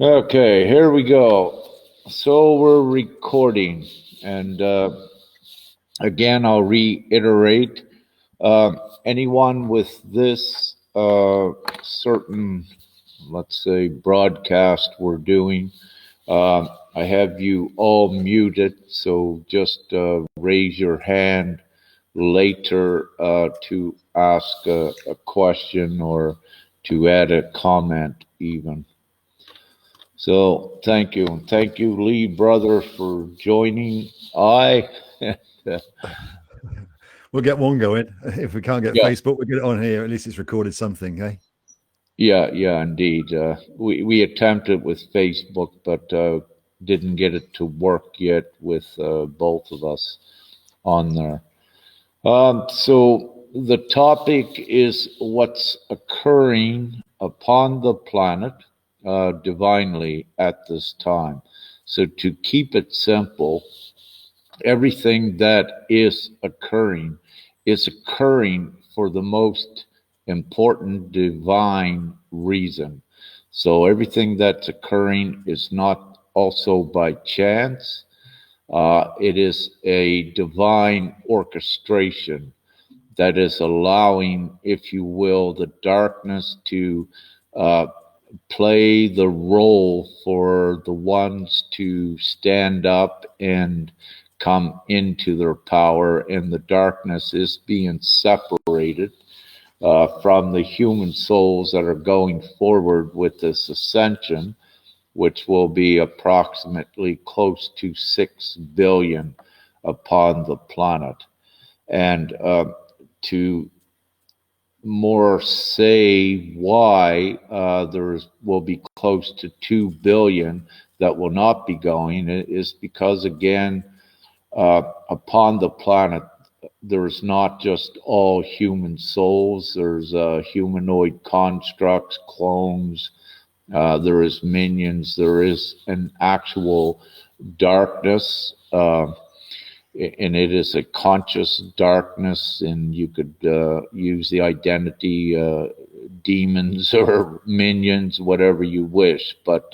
Okay, here we go. So we're recording, and again, I'll reiterate uh, anyone with this certain, let's say, broadcast we're doing. I have you all muted, so just raise your hand later to ask a question or to add a comment, even. So thank you. And thank you, Lee, brother, for joining. We'll get one going. If we can't get Yeah, Facebook, we'll get it on here. At least it's recorded something, eh? yeah, indeed. We attempted with Facebook, but didn't get it to work yet with both of us on there. So the topic is what's occurring upon the planet divinely at this time. So to keep it simple, everything that is occurring for the most important divine reason. So everything that's occurring is not also by chance. It is a divine orchestration that is allowing, if you will, the darkness to uh, play the role for the ones to stand up and come into their power, and the darkness is being separated from the human souls that are going forward with this ascension, which will be approximately close to 6 billion upon the planet. And to more say why there will be close to 2 billion that will not be going is because, again, upon the planet, there's not just all human souls, there's humanoid constructs, clones, there is minions, there is an actual darkness. And it is a conscious darkness, and you could use the identity demons or minions, whatever you wish, but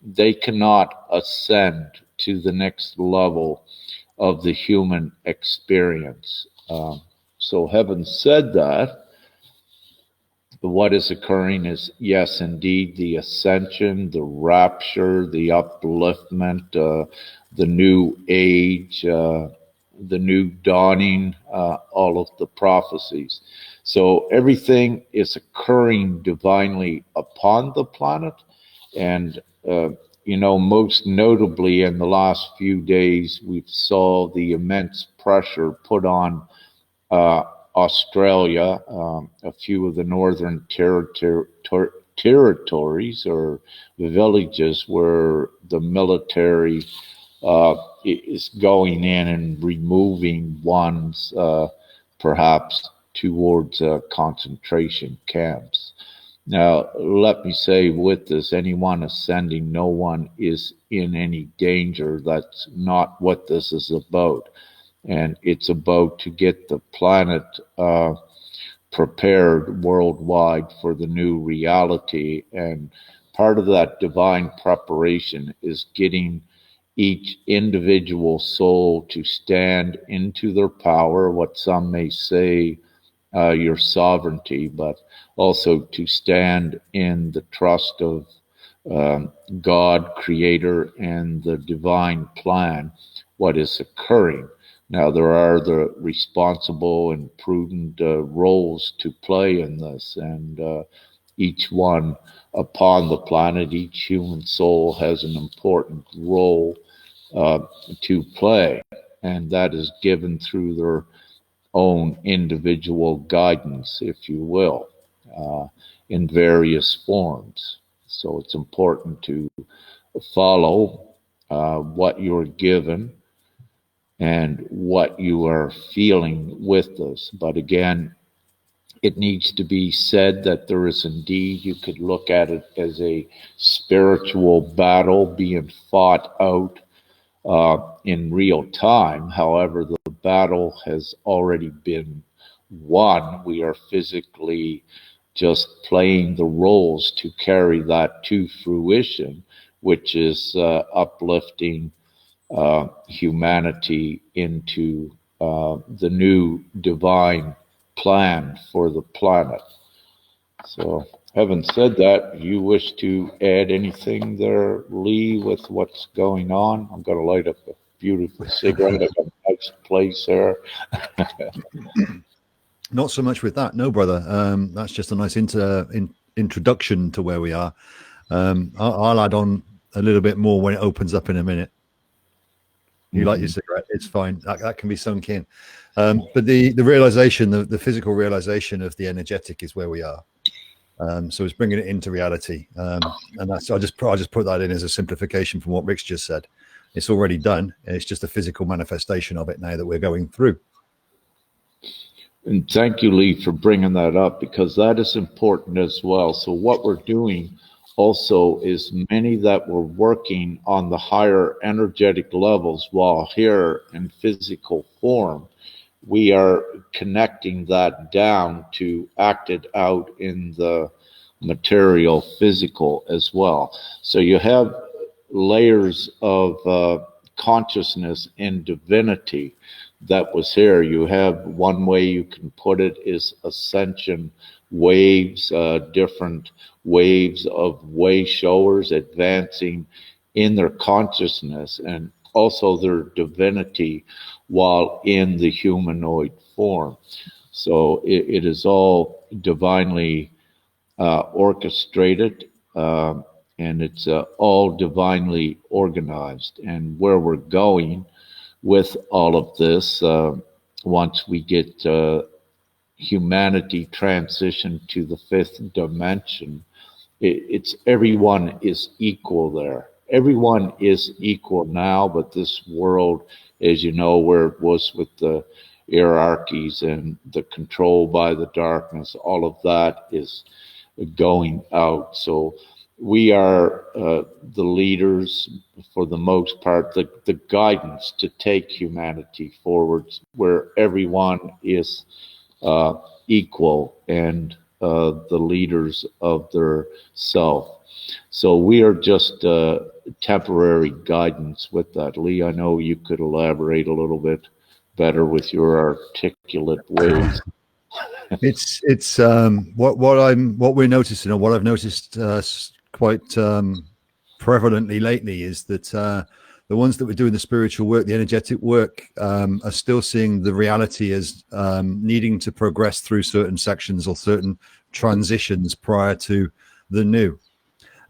they cannot ascend to the next level of the human experience. So, having said that, what is occurring is, yes, indeed, the ascension, the rapture, the upliftment, the new age, the new dawning, all of the prophecies. So everything is occurring divinely upon the planet. And, most notably in the last few days, we saw the immense pressure put on uh, Australia, a few of the northern territories or villages where the military is going in and removing ones, perhaps towards concentration camps. Now, let me say with this, anyone ascending, no one is in any danger. That's not what this is about. And it's about to get the planet prepared worldwide for the new reality. And part of that divine preparation is getting each individual soul to stand into their power, what some may say your sovereignty, but also to stand in the trust of God, Creator, and the divine plan, what is occurring. Now, there are the responsible and prudent roles to play in this, and each one upon the planet, each human soul has an important role uh, to play, and that is given through their own individual guidance, if you will, uh, in various forms. So it's important to follow what you're given and what you are feeling with this. But again, it needs to be said that there is indeed, you could look at it as a spiritual battle being fought out in real time. However, the battle has already been won. We are physically just playing the roles to carry that to fruition. which is uplifting humanity into the new divine plan for the planet. So, having said that, you wish to add anything there, Lee, with what's going on? I'm going to light up a beautiful cigarette at a nice place there. Not so much with that, no, brother. That's just a nice introduction to where we are. I'll add on a little bit more when it opens up in a minute. You like your cigarette, it's fine. That can be sunk in. But the realization, the physical realization of the energetic is where we are. So it's bringing it into reality. And that's, I just put that in as a simplification from what Rick's just said. It's already done. It's just a physical manifestation of it now that we're going through. And thank you, Lee, for bringing that up, because that is important as well. So what we're doing also is many that were working on the higher energetic levels while here in physical form, we are connecting that down to act it out in the material physical as well. So you have layers of consciousness in divinity that was here. You have, one way you can put it is ascension waves, different waves of way showers advancing in their consciousness and also their divinity while in the humanoid form. So it is all divinely orchestrated, and it's all divinely organized. And where we're going with all of this, once we get humanity transition to the fifth dimension, it's everyone is equal there. Everyone is equal now, but this world, as you know, where it was with the hierarchies and the control by the darkness, all of that is going out. So we are the leaders, for the most part, the guidance to take humanity forwards, where everyone is equal and the leaders of their self. So we are just temporary guidance with that. Lee, I know you could elaborate a little bit better with your articulate ways. It's what we're noticing, or what I've noticed quite prevalently lately, is that the ones that were doing the spiritual work, the energetic work, are still seeing the reality as needing to progress through certain sections or certain transitions prior to the new.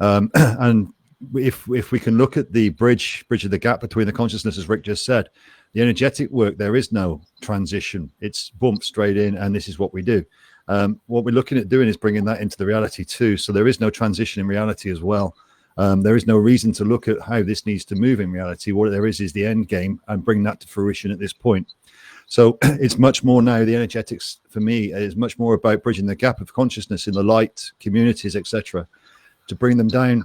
And if we can look at the bridge of the gap between the consciousness, as Rick just said, the energetic work, there is no transition. It's bump straight in, and this is what we do. What we're looking at doing is bringing that into the reality too. So there is no transition in reality as well. There is no reason to look at how this needs to move in reality. What there is the end game, and bring that to fruition at this point. So it's much more now, the energetics for me is much more about bridging the gap of consciousness in the light communities, etc., to bring them down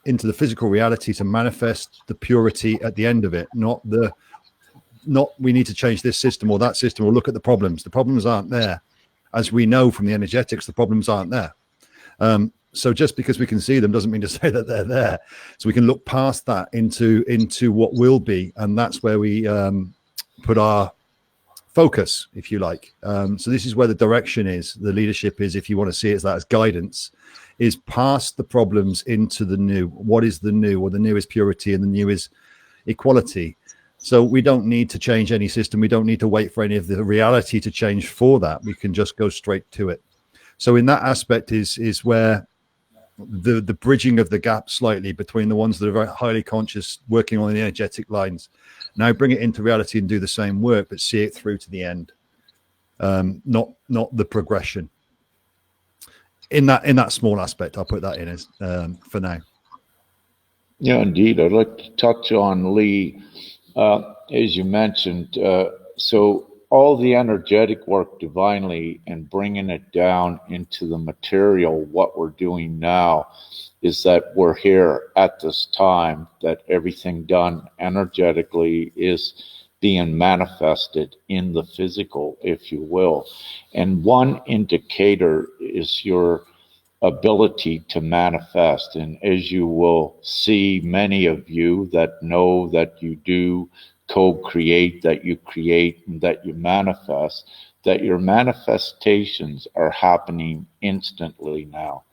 into the physical reality to manifest the purity at the end of it, not we need to change this system or that system, or look at the problems. The problems aren't there. As we know from the energetics, the problems aren't there. So just because we can see them doesn't mean to say that they're there. So we can look past that into what will be, and that's where we put our focus, if you like. So this is where the direction is, the leadership is, if you want to see it as that, as guidance, is past the problems into the new. What is the new? Well, the new is purity, and the new is equality. So we don't need to change any system. We don't need to wait for any of the reality to change for that. We can just go straight to it. So in that aspect is where the bridging of the gap slightly between the ones that are very highly conscious, working on the energetic lines, now bring it into reality and do the same work, but see it through to the end, not the progression. In that small aspect, I'll put that in as for now. Yeah, indeed. I'd like to touch on, Lee, as you mentioned, so all the energetic work divinely and bringing it down into the material, what we're doing now is that we're here at this time, that everything done energetically is being manifested in the physical, if you will. And one indicator is your ability to manifest. And as you will see, many of you that know that you do co-create, that you create, and that you manifest, that your manifestations are happening instantly now.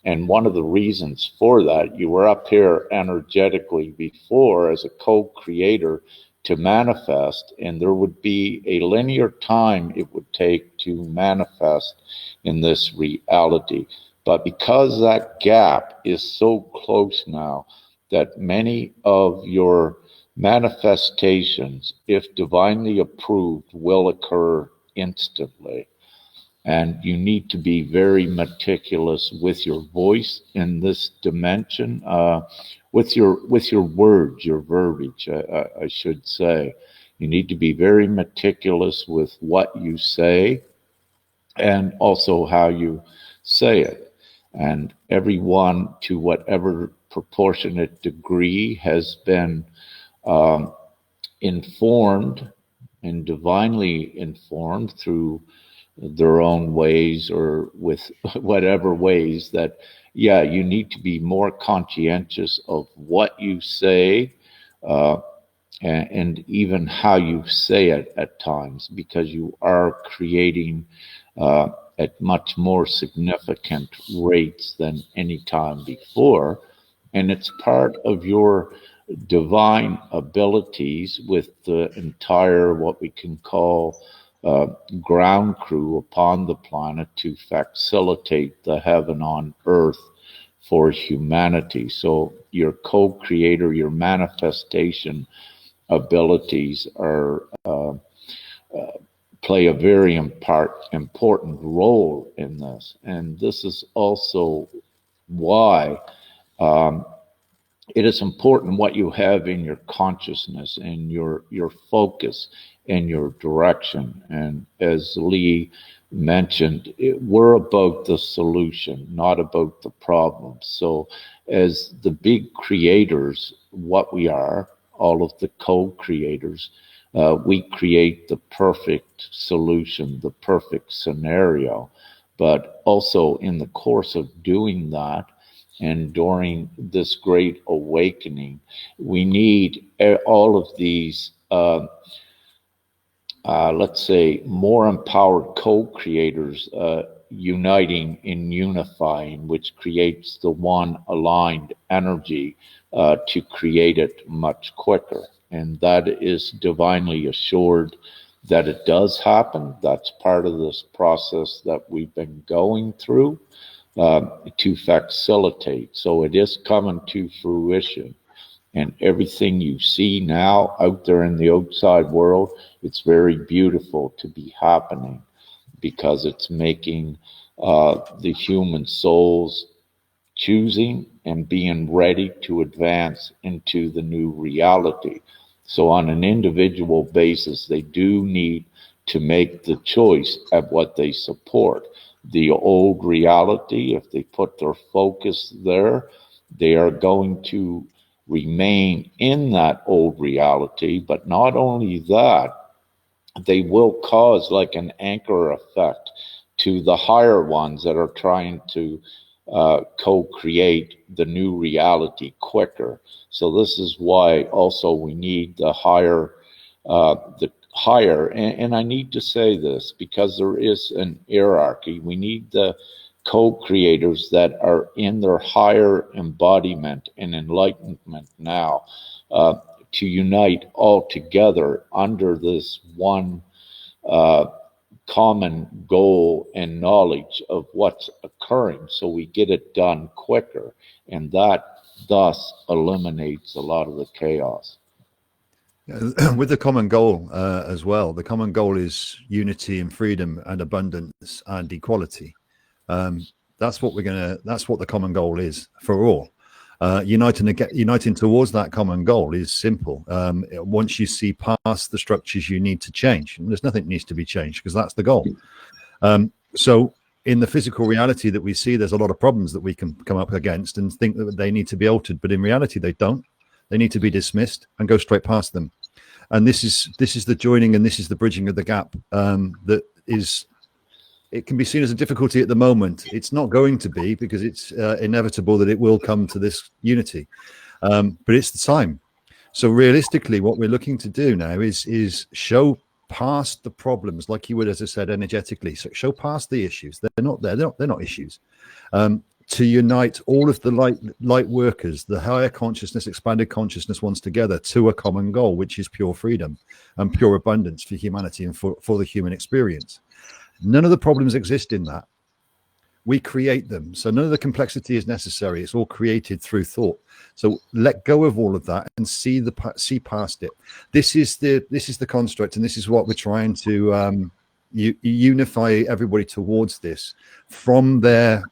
And one of the reasons for that, you were up here energetically before as a co-creator to manifest, and there would be a linear time it would take to manifest in this reality. But because that gap is so close now, that many of your manifestations, if divinely approved, will occur instantly. And you need to be very meticulous with your voice in this dimension, with your words, your verbiage, I should say. You need to be very meticulous with what you say and also how you say it. And everyone, to whatever proportionate degree, has been informed and divinely informed through their own ways or with whatever ways, that yeah, you need to be more conscientious of what you say, uh, and even how you say it at times, because you are creating uh, at much more significant rates than any time before. And it's part of your divine abilities with the entire, what we can call, uh, ground crew upon the planet to facilitate the heaven on earth for humanity. So your co-creator, your manifestation abilities are play a very important role in this. And this is also why it is important what you have in your consciousness and your focus and your direction. And as Lee mentioned, we're about the solution, not about the problem. So as the big creators, what we are, all of the co-creators, we create the perfect solution, the perfect scenario. But also in the course of doing that, and during this great awakening, we need all of these, let's say, more empowered co-creators uniting and unifying, which creates the one aligned energy to create it much quicker. And that is divinely assured that it does happen. That's part of this process that we've been going through to facilitate. So it is coming to fruition. And everything you see now out there in the outside world, it's very beautiful to be happening, because it's making the human souls choosing and being ready to advance into the new reality. So on an individual basis, they do need to make the choice of what they support. The old reality, if they put their focus there, they are going to remain in that old reality. But not only that, they will cause like an anchor effect to the higher ones that are trying to co-create the new reality quicker. So this is why also we need the higher, and I need to say this because there is an hierarchy. We need the co-creators that are in their higher embodiment and enlightenment now, to unite all together under this one common goal and knowledge of what's occurring, so we get it done quicker, and that thus eliminates a lot of the chaos. With the common goal as well, the common goal is unity and freedom and abundance and equality. That's what the common goal is for all. Uniting towards that common goal is simple. Once you see past the structures you need to change, and there's nothing needs to be changed because that's the goal. So in the physical reality that we see, there's a lot of problems that we can come up against and think that they need to be altered, but in reality they don't. They need to be dismissed and go straight past them. And this is the joining, and this is the bridging of the gap that is it can be seen as a difficulty at the moment. It's not going to be, because it's inevitable that it will come to this unity. But it's the time. So realistically, what we're looking to do now is show past the problems, like you would, as I said, energetically. So show past the issues. They're not there. They're not issues. To unite all of the light workers, the higher consciousness, expanded consciousness ones together to a common goal, which is pure freedom and pure abundance for humanity and for the human experience. None of the problems exist in that. We create them. So none of the complexity is necessary. It's all created through thought. So let go of all of that and see past it. This is the construct, and this is what we're trying to unify everybody towards this, from their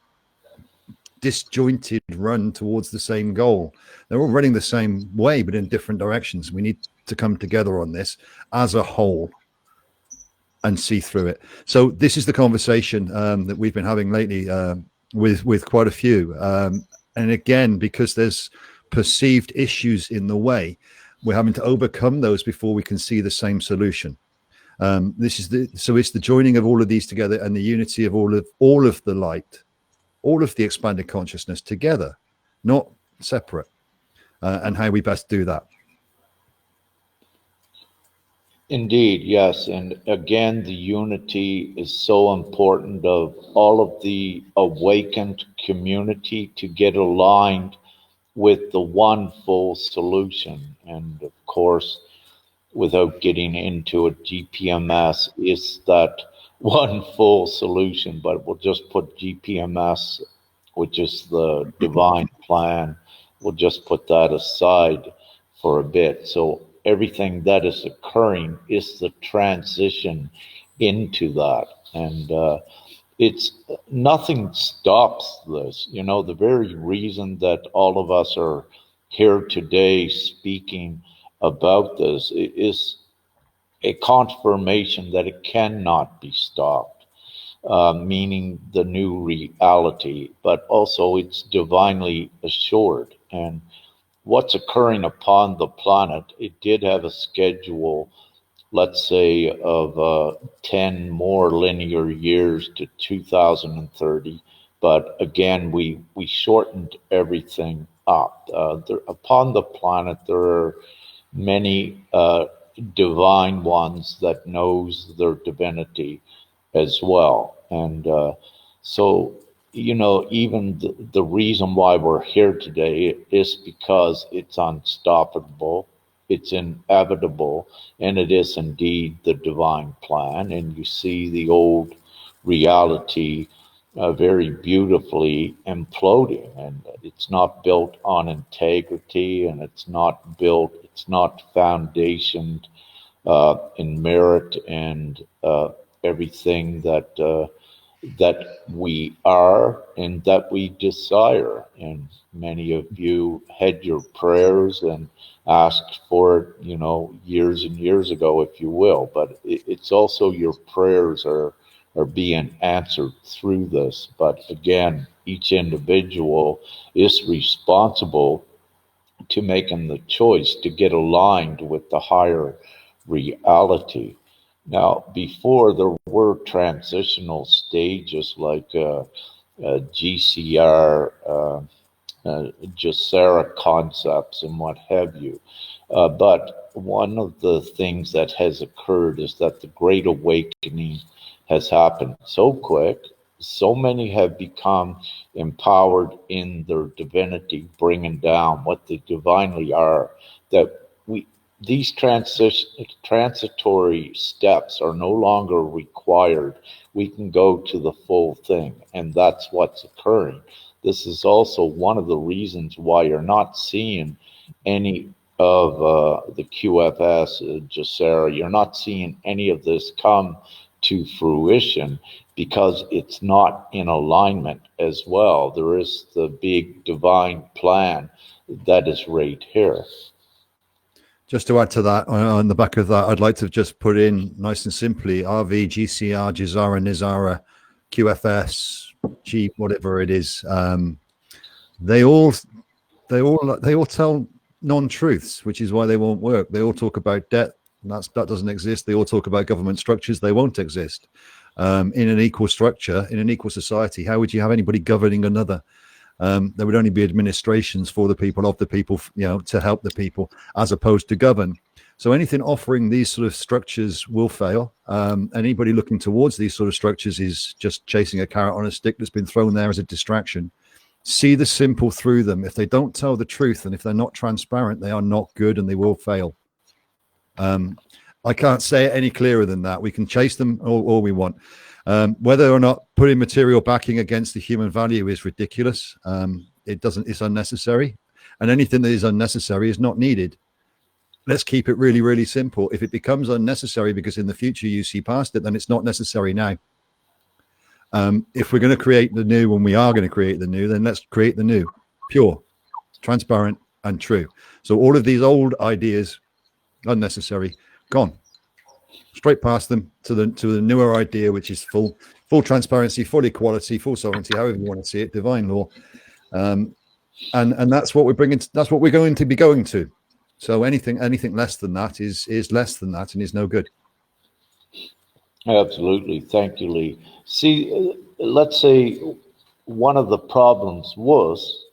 disjointed run towards the same goal. They're all running the same way, but in different directions. We need to come together on this as a whole and see through it. So this is the conversation that we've been having lately with quite a few. And again, because there's perceived issues in the way, we're having to overcome those before we can see the same solution. It's the joining of all of these together and the unity of all of the light, all of the expanded consciousness together, not separate, and how we best do that. Indeed, yes. And again, the unity is so important of all of the awakened community to get aligned with the one full solution. And of course, without getting into it, GPMS is that one full solution, but we'll just put GPMS, which is the divine plan, we'll just put that aside for a bit. So everything that is occurring is the transition into that. And it's nothing stops this. You know, the very reason that all of us are here today speaking about this is a confirmation that it cannot be stopped, meaning the new reality, but also it's divinely assured. And what's occurring upon the planet, it did have a schedule, let's say, of 10 more linear years to 2030. But again, we shortened everything up. Upon the planet, there are many divine ones that knows their divinity as well. And so, you know, even the reason why we're here today is because it's unstoppable, it's inevitable, and it is indeed the divine plan. And you see the old reality very beautifully imploding, and it's not built on integrity, and it's not foundationed in merit and everything that we are and that we desire. And many of you had your prayers and asked for it, you know, years and years ago, if you will. But it's also your prayers are being answered through this. But again, each individual is responsible to making the choice to get aligned with the higher reality. Now, before, there were transitional stages like GCR, Jacera concepts, and what have you. But one of the things that has occurred is that the Great Awakening has happened so quick. So many have become empowered in their divinity, bringing down what they divinely are, that these transitory steps are no longer required. We can go to the full thing, and that's what's occurring. This is also one of the reasons why you're not seeing any of the QFS, Jacera, you're not seeing any of this come to fruition, because it's not in alignment as well. There is the big divine plan that is right here. Just to add to that, on the back of that, I'd like to just put in nice and simply RV, GCR, Jazara, Nizara, QFS, G, whatever it is. They all tell non-truths, which is why they won't work. They all talk about debt, and that doesn't exist. They all talk about government structures. They won't exist. in an equal structure, in an equal society, how would you have anybody governing another? There would only be administrations for the people, of the people, to help the people, as opposed to govern. So anything offering these sort of structures will fail. Anybody looking towards these sort of structures is just chasing a carrot on a stick that's been thrown there as a distraction. See the simple through them. If they don't tell the truth and if they're not transparent, they are not good and they will fail. I can't say it any clearer than that. We can chase them all we want. Whether or not putting material backing against the human value is ridiculous. It's unnecessary. And anything that is unnecessary is not needed. Let's keep it really, really simple. If it becomes unnecessary because in the future you see past it, then it's not necessary now. If we're going to create the new, when we are going to create the new, then let's create the new, pure, transparent, and true. So all of these old ideas, unnecessary, gone. Straight past them to the newer idea, which is full transparency, full equality, full sovereignty, however you want to see it, divine law, and that's what we're bringing. That's what we're going to be going to. So anything less than that is less than that and is no good. Absolutely. Thank you, Lee. See, let's say one of the problems was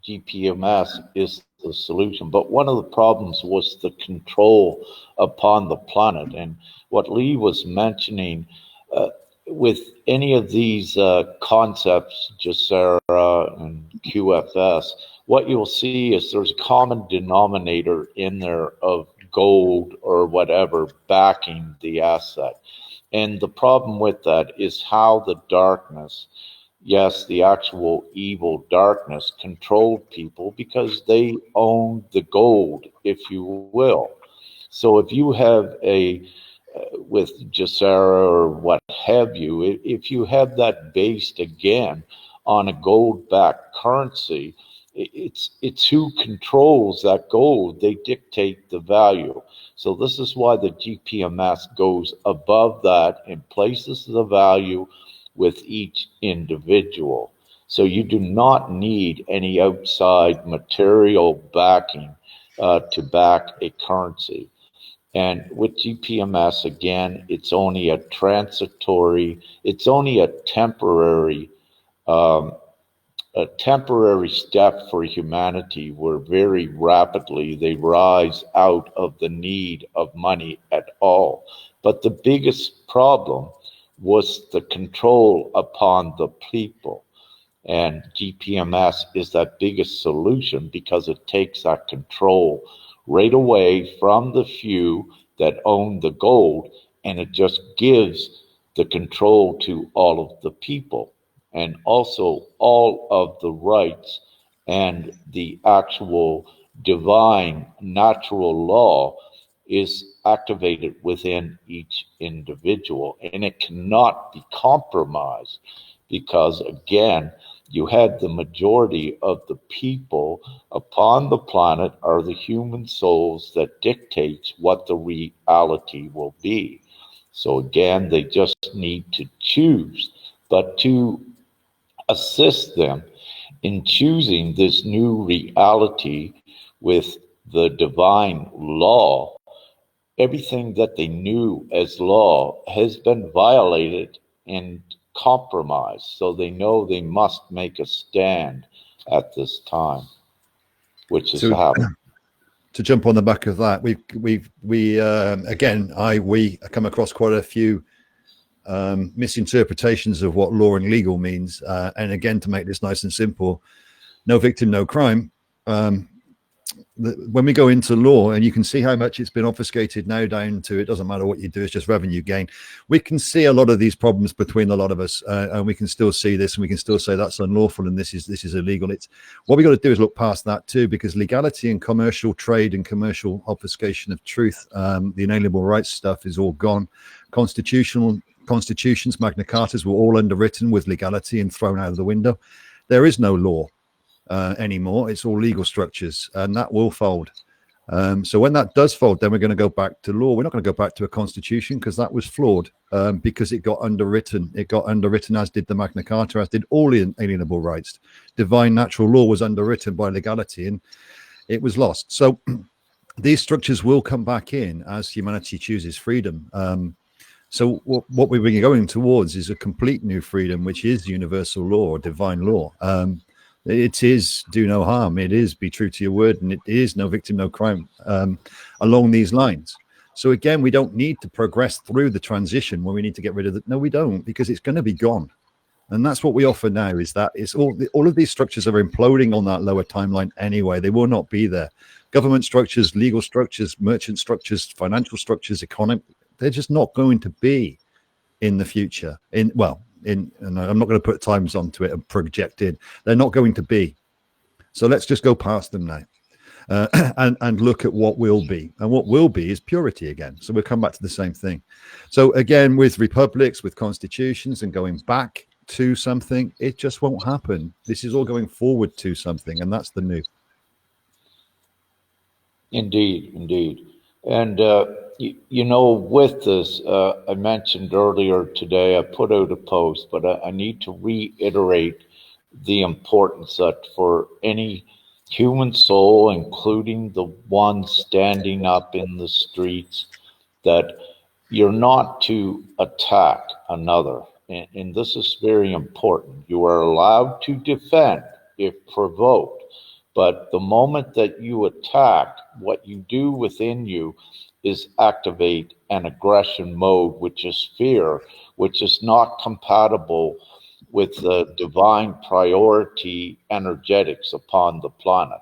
GPMS is the solution, but one of the problems was the control upon the planet. And what Lee was mentioning, with any of these concepts, GESARA and QFS, what you'll see is there's a common denominator in there of gold or whatever backing the asset. And the problem with that is how the darkness, yes, the actual evil darkness, controlled people because they own the gold, if you will. So if you have with GESARA or what have you, if you have that based again on a gold-backed currency, it's who controls that gold. They dictate the value. So this is why the GPMS goes above that and places the value with each individual. So you do not need any outside material backing to back a currency. And with GPMS, again, it's only a transitory, it's only a temporary step for humanity where very rapidly they rise out of the need of money at all. But the biggest problem was the control upon the people. And GPMS is that biggest solution because it takes that control right away from the few that own the gold, and it just gives the control to all of the people. And also all of the rights and the actual divine natural law is activated within each individual, and it cannot be compromised because, again, you had the majority of the people upon the planet are the human souls that dictates what the reality will be. So again, they just need to choose, but to assist them in choosing this new reality with the divine law, everything that they knew as law has been violated and compromised. So they know they must make a stand at this time, which is happening. To jump on the back of that, we come across quite a few misinterpretations of what law and legal means. And again, to make this nice and simple, no victim, no crime. When we go into law, and you can see how much it's been obfuscated now down to it doesn't matter what you do, it's just revenue gain. We can see a lot of these problems between a lot of us, and we can still see this, and we can still say that's unlawful and this is illegal. It's what we got to do is look past that too, because legality and commercial trade and commercial obfuscation of truth, the inalienable rights stuff is all gone. Constitutions, Magna Cartas were all underwritten with legality and thrown out of the window. There is no law anymore. It's all legal structures, and that will fold. So when that does fold, then we're going to go back to law. We're not going to go back to a constitution because that was flawed, because it got underwritten. It got underwritten, as did the Magna Carta, as did all inalienable rights. Divine natural law was underwritten by legality, and it was lost. So these structures will come back in as humanity chooses freedom. So what we're going towards is a complete new freedom, which is universal law, or divine law. It is do no harm. It is be true to your word, and it is no victim, no crime, along these lines. So again, we don't need to progress through the transition where we need to get rid of it. No, we don't, because it's going to be gone. And that's what we offer now, is that it's all of these structures are imploding on that lower timeline anyway. They will not be there. Government structures, legal structures, merchant structures, financial structures, economic, they're just not going to be in the future. And I'm not going to put times onto it and project in. They're not going to be. So let's just go past them now. And look at what will be. And what will be is purity again. So we'll come back to the same thing. So again, with republics, with constitutions, and going back to something, it just won't happen. This is all going forward to something, and that's the new. Indeed, indeed. And, with this, I mentioned earlier today, I put out a post, but I need to reiterate the importance that for any human soul, including the one standing up in the streets, that you're not to attack another. And this is very important. You are allowed to defend if provoked. But the moment that you attack, what you do within you is activate an aggression mode, which is fear, which is not compatible with the divine priority energetics upon the planet.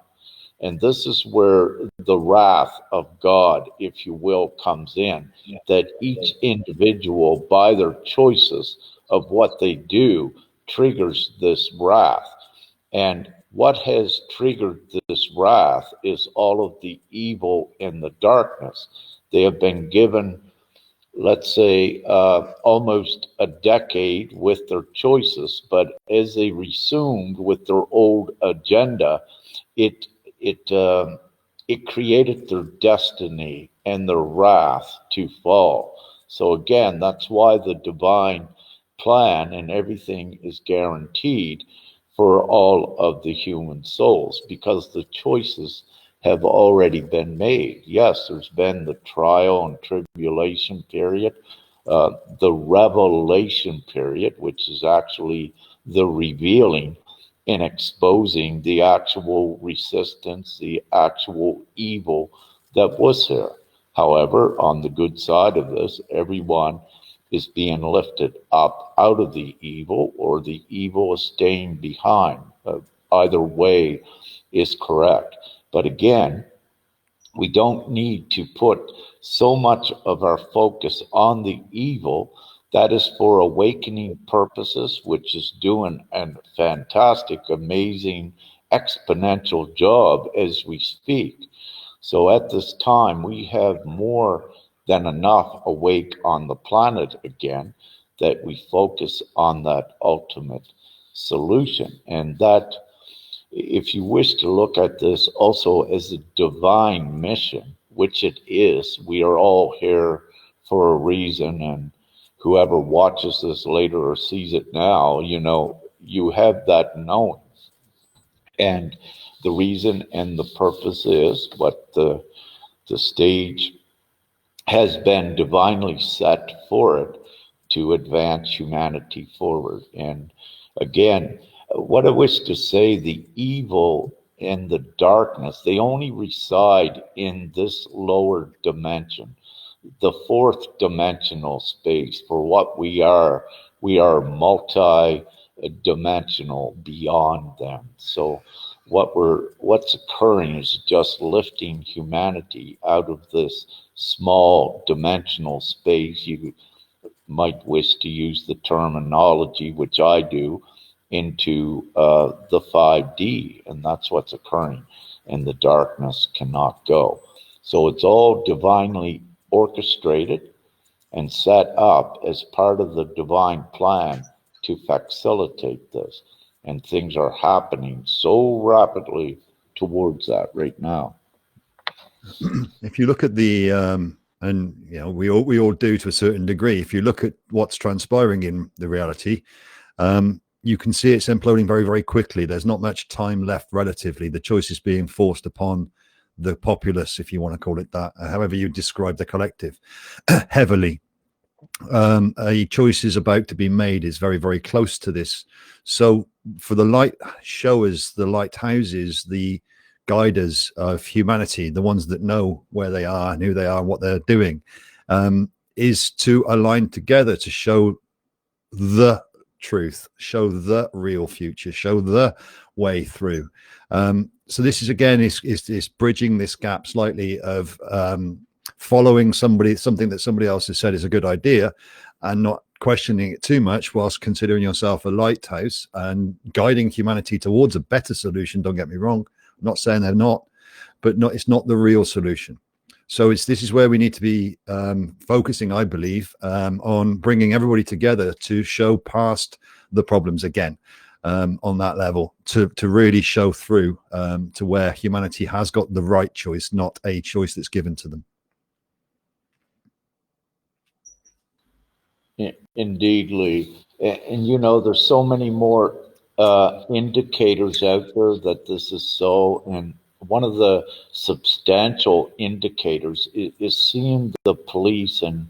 And this is where the wrath of God, if you will, comes in, that each individual, by their choices of what they do, triggers this wrath. And what has triggered this wrath is all of the evil and the darkness. They have been given, let's say, almost a decade with their choices, but as they resumed with their old agenda, it created their destiny and their wrath to fall. So again, that's why the divine plan and everything is guaranteed for all of the human souls, because the choices have already been made. Yes, there's been the trial and tribulation period, the revelation period, which is actually the revealing and exposing the actual resistance, the actual evil that was there. However, on the good side of this, everyone is being lifted up out of the evil, or the evil is staying behind. Either way is correct. But again, we don't need to put so much of our focus on the evil. That is for awakening purposes, which is doing a fantastic, amazing, exponential job as we speak. So at this time, we have more than enough awake on the planet again, that we focus on that ultimate solution. And that, if you wish to look at this also as a divine mission, which it is, we are all here for a reason. And whoever watches this later or sees it now, you have that knowing. And the reason and the purpose is what the stage has been divinely set for it, to advance humanity forward. And again, what I wish to say, the evil and the darkness, they only reside in this lower dimension, the fourth dimensional space. For what we are multi-dimensional beyond them. So what's occurring is just lifting humanity out of this small dimensional space. You might wish to use the terminology, which I do, into the 5D, and that's what's occurring, and the darkness cannot go. So it's all divinely orchestrated and set up as part of the divine plan to facilitate this. And things are happening so rapidly towards that right now. If you look at the and we all do to a certain degree. If you look at what's transpiring in the reality, you can see it's imploding very, very quickly. There's not much time left relatively. The choice is being forced upon the populace, if you want to call it that, however you describe the collective, heavily. a choice is about to be made is very, very close to this. So for the light showers, the lighthouses, the guiders of humanity, the ones that know where they are and who they are and what they're doing, is to align together to show the truth, show the real future, show the way through. So this is again is bridging this gap slightly of following something that somebody else has said is a good idea and not questioning it too much, whilst considering yourself a lighthouse and guiding humanity towards a better solution. Don't get me wrong, I'm not saying they're not, but it's not the real solution. So this is where we need to be focusing, I believe, on bringing everybody together to show past the problems again, on that level, to really show through to where humanity has got the right choice, not a choice that's given to them. Indeed, Lee. And you know, there's so many more indicators out there that this is so. And one of the substantial indicators is seeing the police and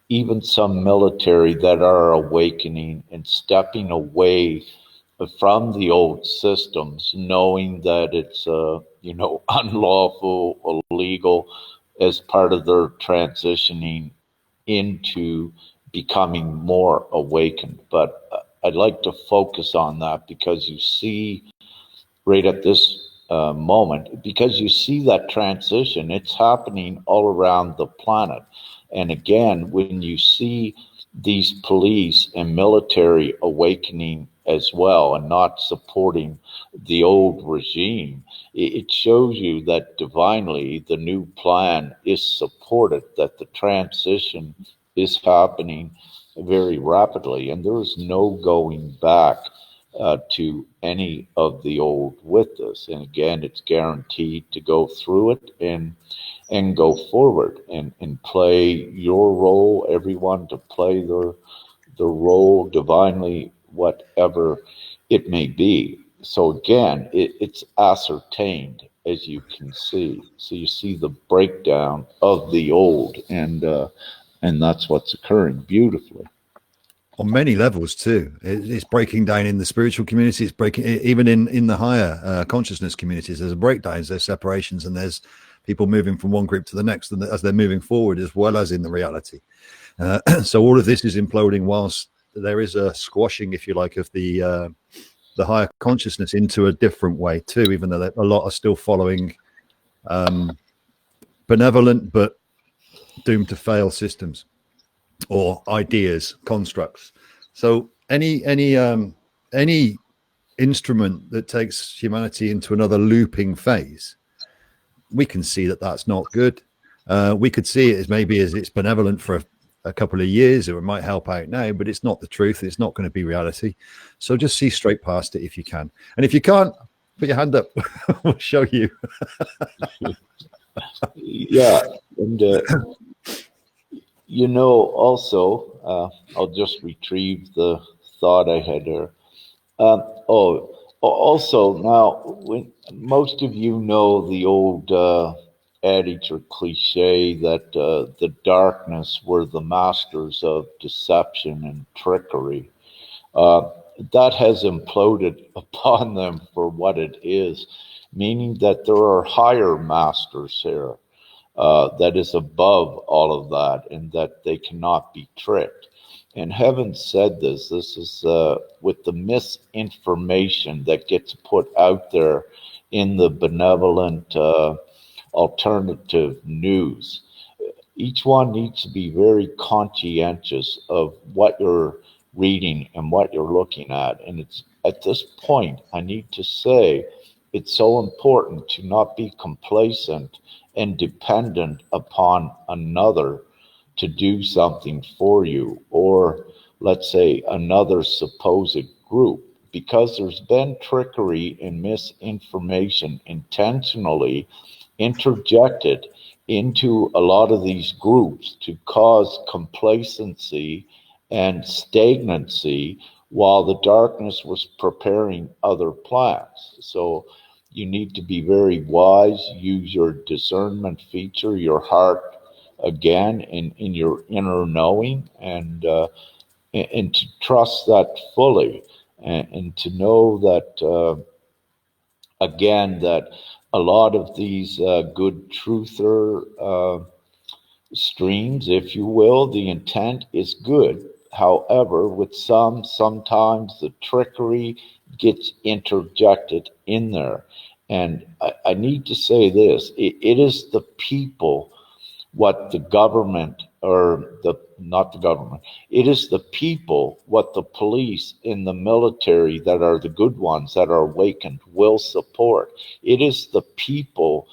even some military that are awakening and stepping away from the old systems, knowing that it's you know, unlawful, illegal, as part of their transitioning into becoming more awakened. But I'd like to focus on that because you see right at this moment, because you see that transition, it's happening all around the planet. And again, when you see these police and military awakening as well and not supporting the old regime, it shows you that divinely the new plan is supported, that the transition is happening very rapidly, and there is no going back to any of the old with this. And again, it's guaranteed to go through it and go forward and play your role, everyone to play their role divinely, whatever it may be. So again, it's ascertained, as you can see. So you see the breakdown of the old, and that's what's occurring beautifully. On many levels too. It's breaking down in the spiritual community. It's breaking even in the higher consciousness communities. There's breakdowns, there's separations, and there's people moving from one group to the next, and as they're moving forward, as well as in the reality. So all of this is imploding, whilst there is a squashing, if you like, of the higher consciousness into a different way too. Even though a lot are still following benevolent but doomed to fail systems or ideas, constructs. So any instrument that takes humanity into another looping phase, we can see that that's not good. We could see it as maybe as it's benevolent for a couple of years, or it might help out now, but it's not the truth. It's not going to be reality. So just see straight past it if you can. And if you can't, put your hand up. We'll show you. Yeah. And you know, also, I'll just retrieve the thought I had there. Also, now, when most of you know the old adage or cliche that the darkness were the masters of deception and trickery, uh, that has imploded upon them for what it is, meaning that there are higher masters here that is above all of that, and that they cannot be tricked. And heaven said this. This is with the misinformation that gets put out there in the benevolent alternative news. Each one needs to be very conscientious of what you're reading and what you're looking at. And it's at this point, I need to say, it's so important to not be complacent and dependent upon another to do something for you, or let's say another supposed group, because there's been trickery and misinformation intentionally interjected into a lot of these groups to cause complacency and stagnancy while the darkness was preparing other plans. So you need to be very wise, use your discernment feature, your heart again in your inner knowing, and to trust that fully, and to know that again that a lot of these good truther streams, if you will, the intent is good. However, with sometimes the trickery gets interjected in there. And I need to say this, it is the people what the government, or the not the government, it is the people what the police in the military that are the good ones that are awakened will support. It is the people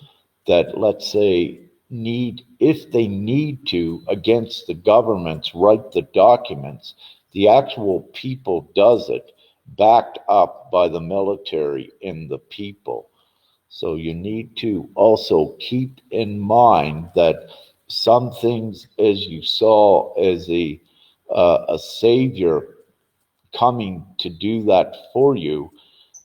that, let's say, need, if they need to against the governments, write the documents. The actual people does it, backed up by the military and the people. So you need to also keep in mind that some things, as you saw as a savior coming to do that for you,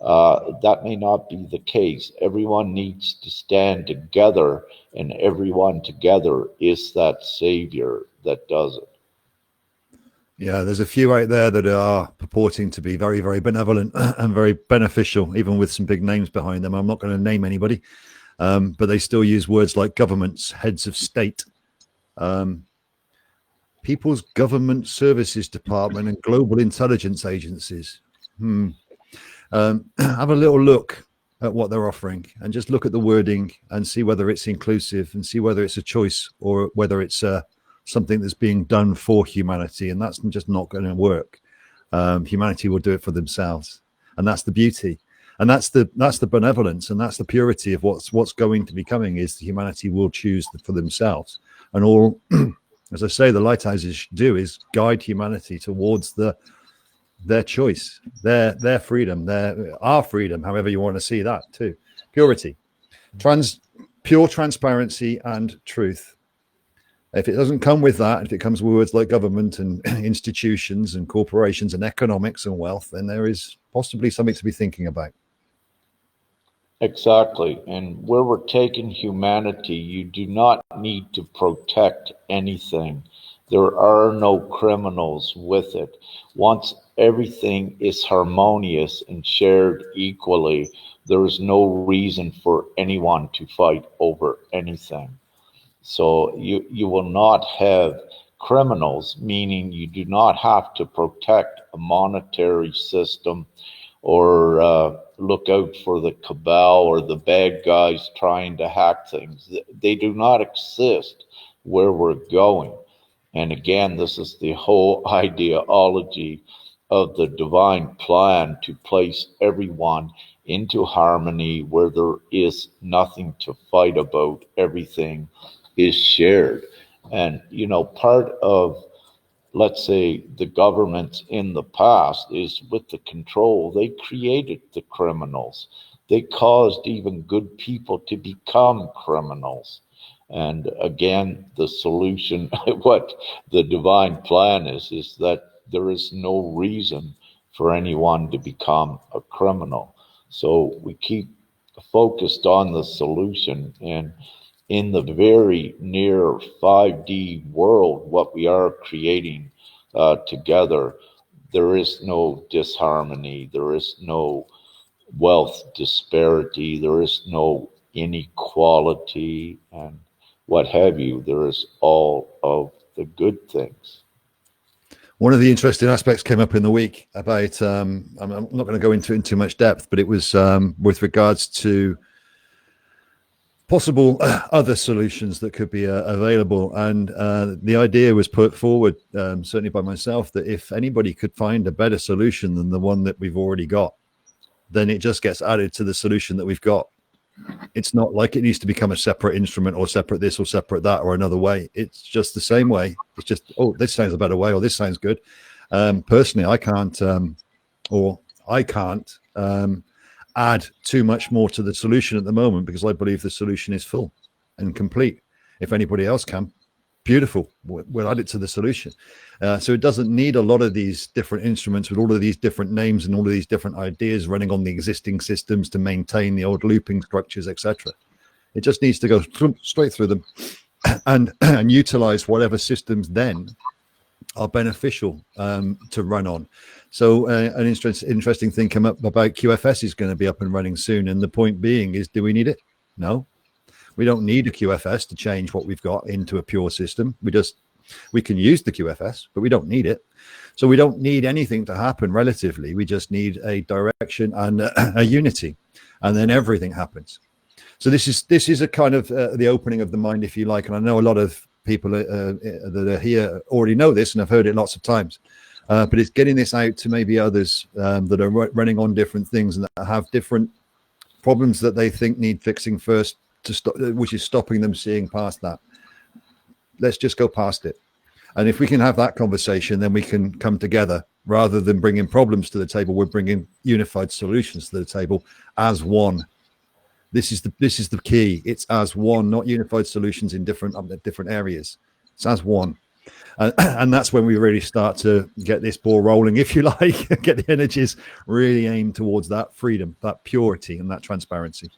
that may not be the case. Everyone needs to stand together, and everyone together is that savior that does it. Yeah, there's a few out there that are purporting to be very, very benevolent and very beneficial, even with some big names behind them. I'm not going to name anybody, but they still use words like governments, heads of state, People's Government Services Department, and global intelligence agencies. Have a little look at what they're offering, and just look at the wording and see whether it's inclusive, and see whether it's a choice or whether it's something that's being done for humanity, and that's just not going to work. Humanity will do it for themselves, and that's the beauty, and that's the benevolence, and that's the purity of what's going to be coming, is the humanity will choose for themselves. And all, as I say, the lighthouses do is guide humanity towards their choice, their freedom, our freedom, however you want to see that too. Purity, pure transparency and truth. If it doesn't come with that, if it comes with words like government and institutions and corporations and economics and wealth, then there is possibly something to be thinking about. Exactly. And where we're taking humanity, you do not need to protect anything. There are no criminals with it. Once everything is harmonious and shared equally, there is no reason for anyone to fight over anything. So you will not have criminals, meaning you do not have to protect a monetary system, or look out for the cabal or the bad guys trying to hack things. They do not exist where we're going. And again, this is the whole ideology of the divine plan, to place everyone into harmony where there is nothing to fight about. Everything is shared. And, part of, let's say, the governments in the past is with the control. They created the criminals. They caused even good people to become criminals. And again, the solution, what the divine plan is that there is no reason for anyone to become a criminal. So we keep focused on the solution, and in the very near 5D world, what we are creating together, there is no disharmony, there is no wealth disparity, there is no inequality, and what have you. There is all of the good things. One of the interesting aspects came up in the week about, I'm not going to go into it in too much depth, but it was with regards to possible other solutions that could be available. And the idea was put forward, certainly by myself, that if anybody could find a better solution than the one that we've already got, then it just gets added to the solution that we've got. It's not like it needs to become a separate instrument, or separate this or separate that, or another way. It's just the same way. It's just, oh, this sounds a better way, or this sounds good. Personally, I can't add too much more to the solution at the moment, because I believe the solution is full and complete. If anybody else can, beautiful, we'll add it to the solution. So it doesn't need a lot of these different instruments with all of these different names and all of these different ideas running on the existing systems to maintain the old looping structures, etc. It just needs to go straight through them, and utilize whatever systems then are beneficial to run on. So an interesting thing come up about QFS is going to be up and running soon. And the point being is, do we need it? No, we don't need a QFS to change what we've got into a pure system. We can use the QFS, but we don't need it. So we don't need anything to happen relatively. We just need a direction and a unity, and then everything happens. So this is a kind of the opening of the mind, if you like. And I know a lot of people that are here already know this and have heard it lots of times. But it's getting this out to maybe others that are running on different things and that have different problems that they think need fixing first, which is stopping them seeing past that. Let's just go past it. And if we can have that conversation, then we can come together. Rather than bringing problems to the table, we're bringing unified solutions to the table as one. This is the key. It's as one, not unified solutions in different areas. It's as one. And that's when we really start to get this ball rolling, if you like, get the energies really aimed towards that freedom, that purity, and that transparency.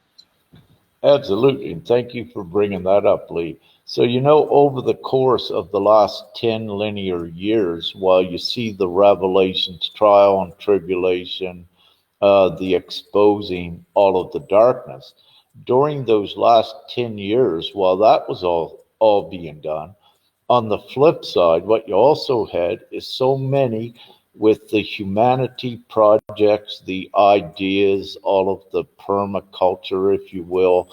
Absolutely. And thank you for bringing that up, Lee. So, over the course of the last 10 linear years, while you see the revelations, trial and tribulation, the exposing all of the darkness, during those last 10 years, while that was all being done, on the flip side, what you also had is so many with the humanity projects, the ideas, all of the permaculture, if you will,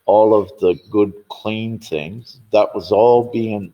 all of the good, clean things, that was all being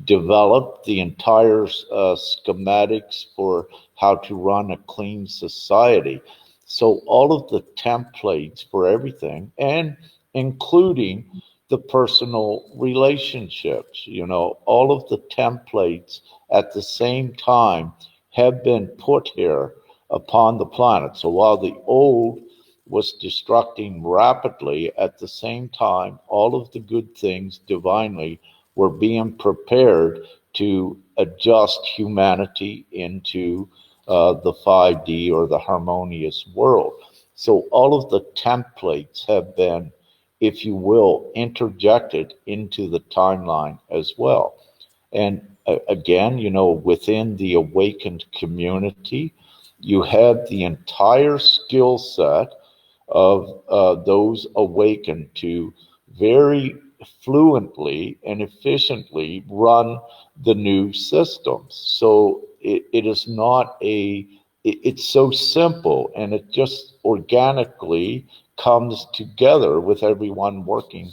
developed, the entire schematics for how to run a clean society. So all of the templates for everything, and including the personal relationships, all of the templates at the same time have been put here upon the planet. So while the old was destructing rapidly, at the same time, all of the good things divinely were being prepared to adjust humanity into the 5D or the harmonious world. So all of the templates have been, if you will, interjected into the timeline as well. And again, within the awakened community, you have the entire skill set of those awakened to very fluently and efficiently run the new systems. So it is not it's so simple, and it just organically comes together with everyone working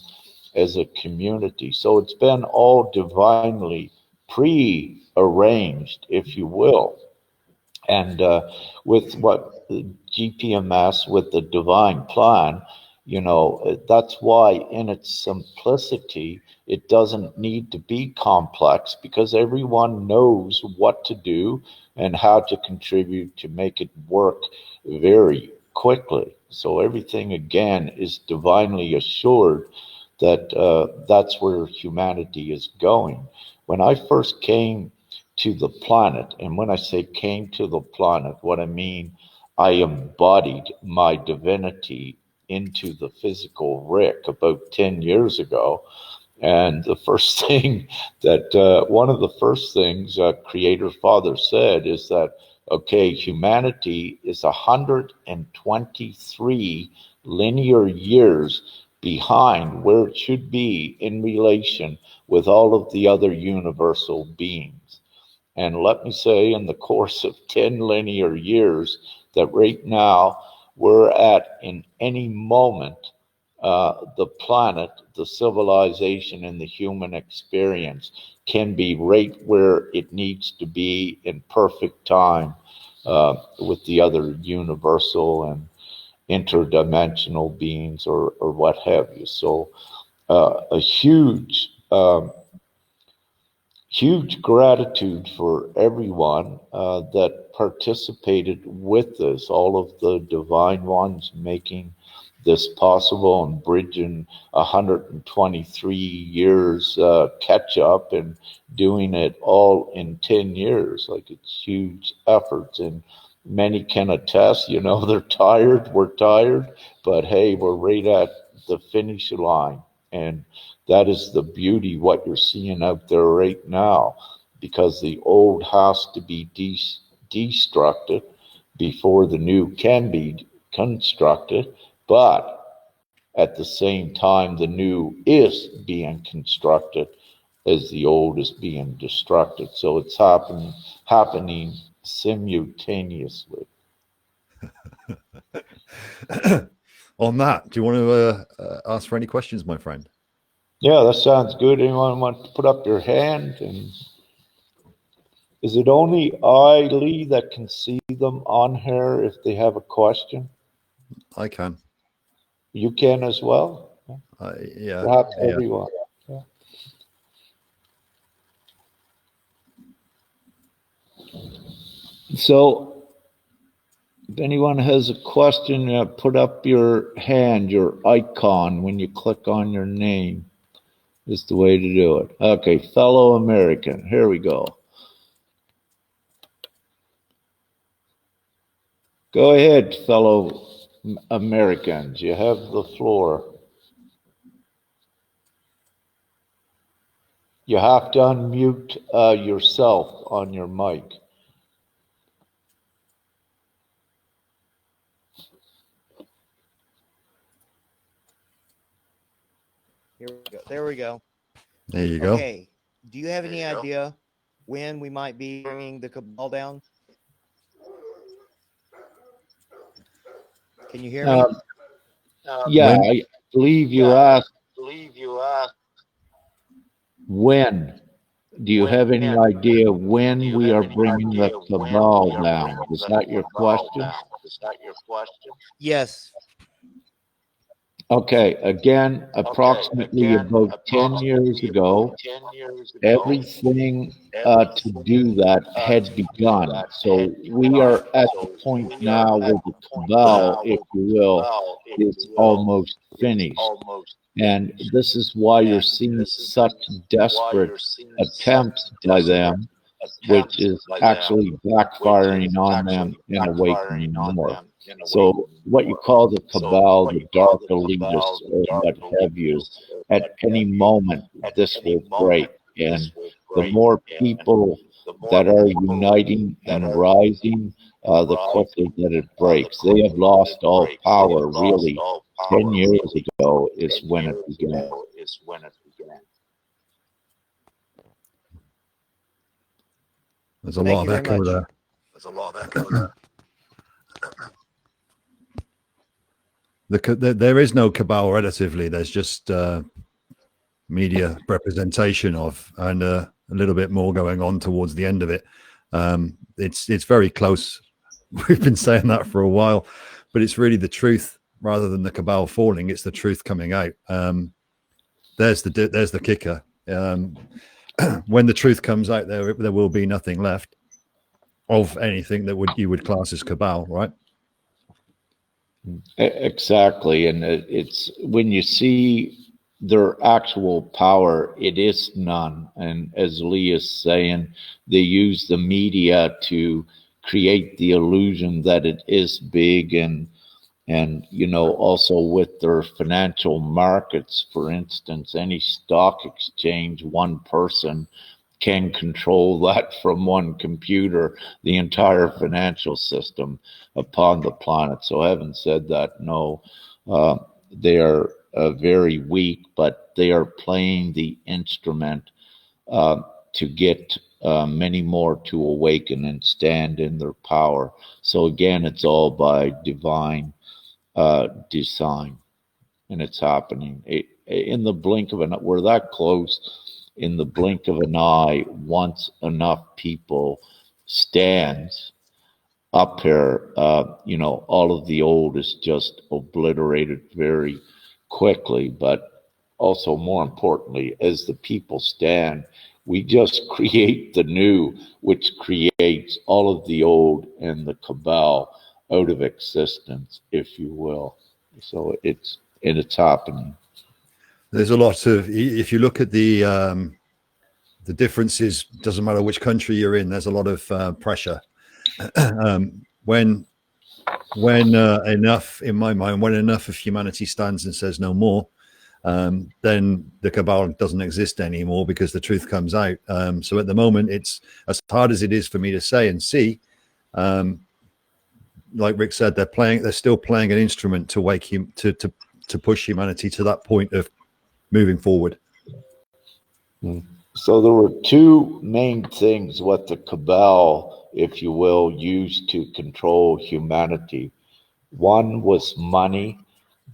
as a community. So it's been all divinely pre-arranged, if you will. And with what GPMS, with the divine plan, that's why in its simplicity, it doesn't need to be complex, because everyone knows what to do and how to contribute to make it work very quickly. So everything, again, is divinely assured that that's where humanity is going. When I first came to the planet, and when I say came to the planet, what I mean, I embodied my divinity into the physical Rick about 10 years ago. And the first thing that, one of the first things Creator Father said is that, okay, humanity is 123 linear years behind where it should be in relation with all of the other universal beings. And let me say, in the course of 10 linear years, that right now we're at, in any moment, the planet, the civilization, and the human experience can be right where it needs to be in perfect time with the other universal and interdimensional beings, or what have you. So a huge gratitude for everyone that participated with this, all of the divine ones making this possible and bridging 123 years catch up and doing it all in 10 years. Like, it's huge efforts, and many can attest, they're tired, we're tired, but hey, we're right at the finish line. And that is the beauty, what you're seeing out there right now, because the old has to be destructed before the new can be constructed. But at the same time, the new is being constructed as the old is being destructed. So it's happening simultaneously. On that, do you want to ask for any questions, my friend? Yeah, that sounds good. Anyone want to put up your hand? And is it only I, Lee, that can see them on here if they have a question? I can. You can as well? Yeah. Perhaps Yeah. everyone. Yeah. So, if anyone has a question, put up your hand, your icon, when you click on your name is the way to do it. Okay, fellow American, here we go. Go ahead, fellow Americans, you have the floor. You have to unmute yourself on your mic. Here we go. There we go. There you go. Okay. Do you have any idea when we might be bringing the Cabal down? Can you hear me? Yeah, I believe you asked when. Do you have any idea when we are bringing the Cabal down? Is that your question? Yes. Okay, again, approximately about 10 years ago, everything to do that had begun. So we are at the point now where the Cabal, if you will, is almost finished. And this is why you're seeing such desperate attempts by them, which is actually backfiring on them and awakening more. So what you call the Cabal, the dark elitists, or what have you, at any moment this will break. And the more people that are uniting and rising, the quicker that it breaks. They have lost all power, really. 10 years ago is when it began. There's a lot of echo there. There is no Cabal relatively. There's just media representation of, and a little bit more going on towards the end of it. It's very close. We've been saying that for a while, but it's really the truth rather than the Cabal falling. It's the truth coming out. There's the kicker. When the truth comes out, there will be nothing left of anything that you would class as Cabal, right? Exactly, and it's when you see their actual power, it is none. And as Lee is saying, they use the media to create the illusion that it is big, and also with their financial markets, for instance, any stock exchange, one person can control that from one computer, the entire financial system upon the planet. So having said that, no, they are very weak, but they are playing the instrument to get many more to awaken and stand in their power. So again, it's all by divine design, and it's happening in the blink of an eye. We're that close. In the blink of an eye, once enough people stands up here, all of the old is just obliterated very quickly. But also, more importantly, as the people stand, we just create the new, which creates all of the old and the Cabal out of existence, if you will. So it's happening. There's a lot of, if you look at the differences, doesn't matter which country you're in, there's a lot of pressure. When enough, in my mind, when enough of humanity stands and says no more, then the cabal doesn't exist anymore because the truth comes out. So at the moment, it's as hard as it is for me to say and see. Like Rick said, they're still playing an instrument to wake him to push humanity to that point of moving forward. So there were two main things what the Cabal, if you will, used to control humanity. One was money,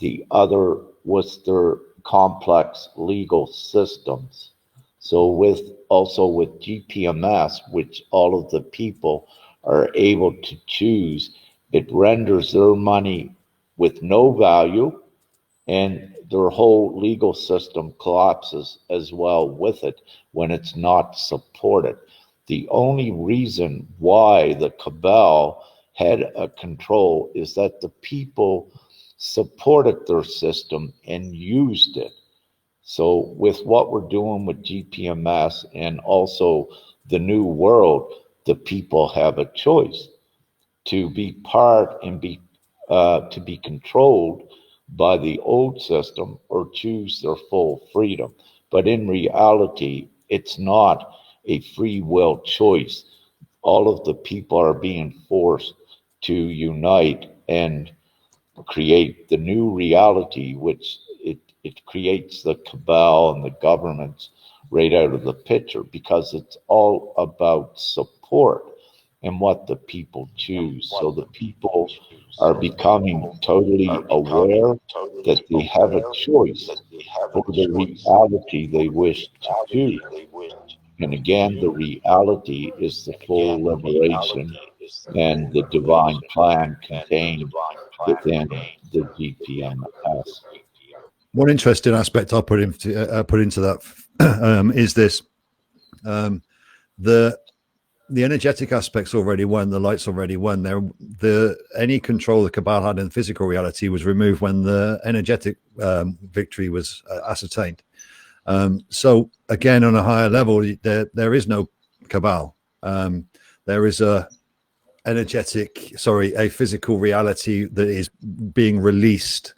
the other was their complex legal systems. So with GPMS, which all of the people are able to choose, it renders their money with no value, and their whole legal system collapses as well with it when it's not supported. The only reason why the Cabal had a control is that the people supported their system and used it. So with what we're doing with GPMS and also the new world, the people have a choice to be part and be to be controlled by the old system or choose their full freedom. But in reality, it's not a free will choice. All of the people are being forced to unite and create the new reality, which it creates the cabal and the governments right out of the picture because it's all about support and what the people choose. So the people are becoming totally aware that they have a choice for the reality they wish to choose. And again, the reality is the full liberation and the divine plan contained within the GPMS. One interesting aspect I'll put into that is this: the energetic aspects already won, the lights already won. Any control the Cabal had in physical reality was removed when the energetic victory was ascertained. So again, on a higher level, there is no Cabal. There is a physical reality that is being released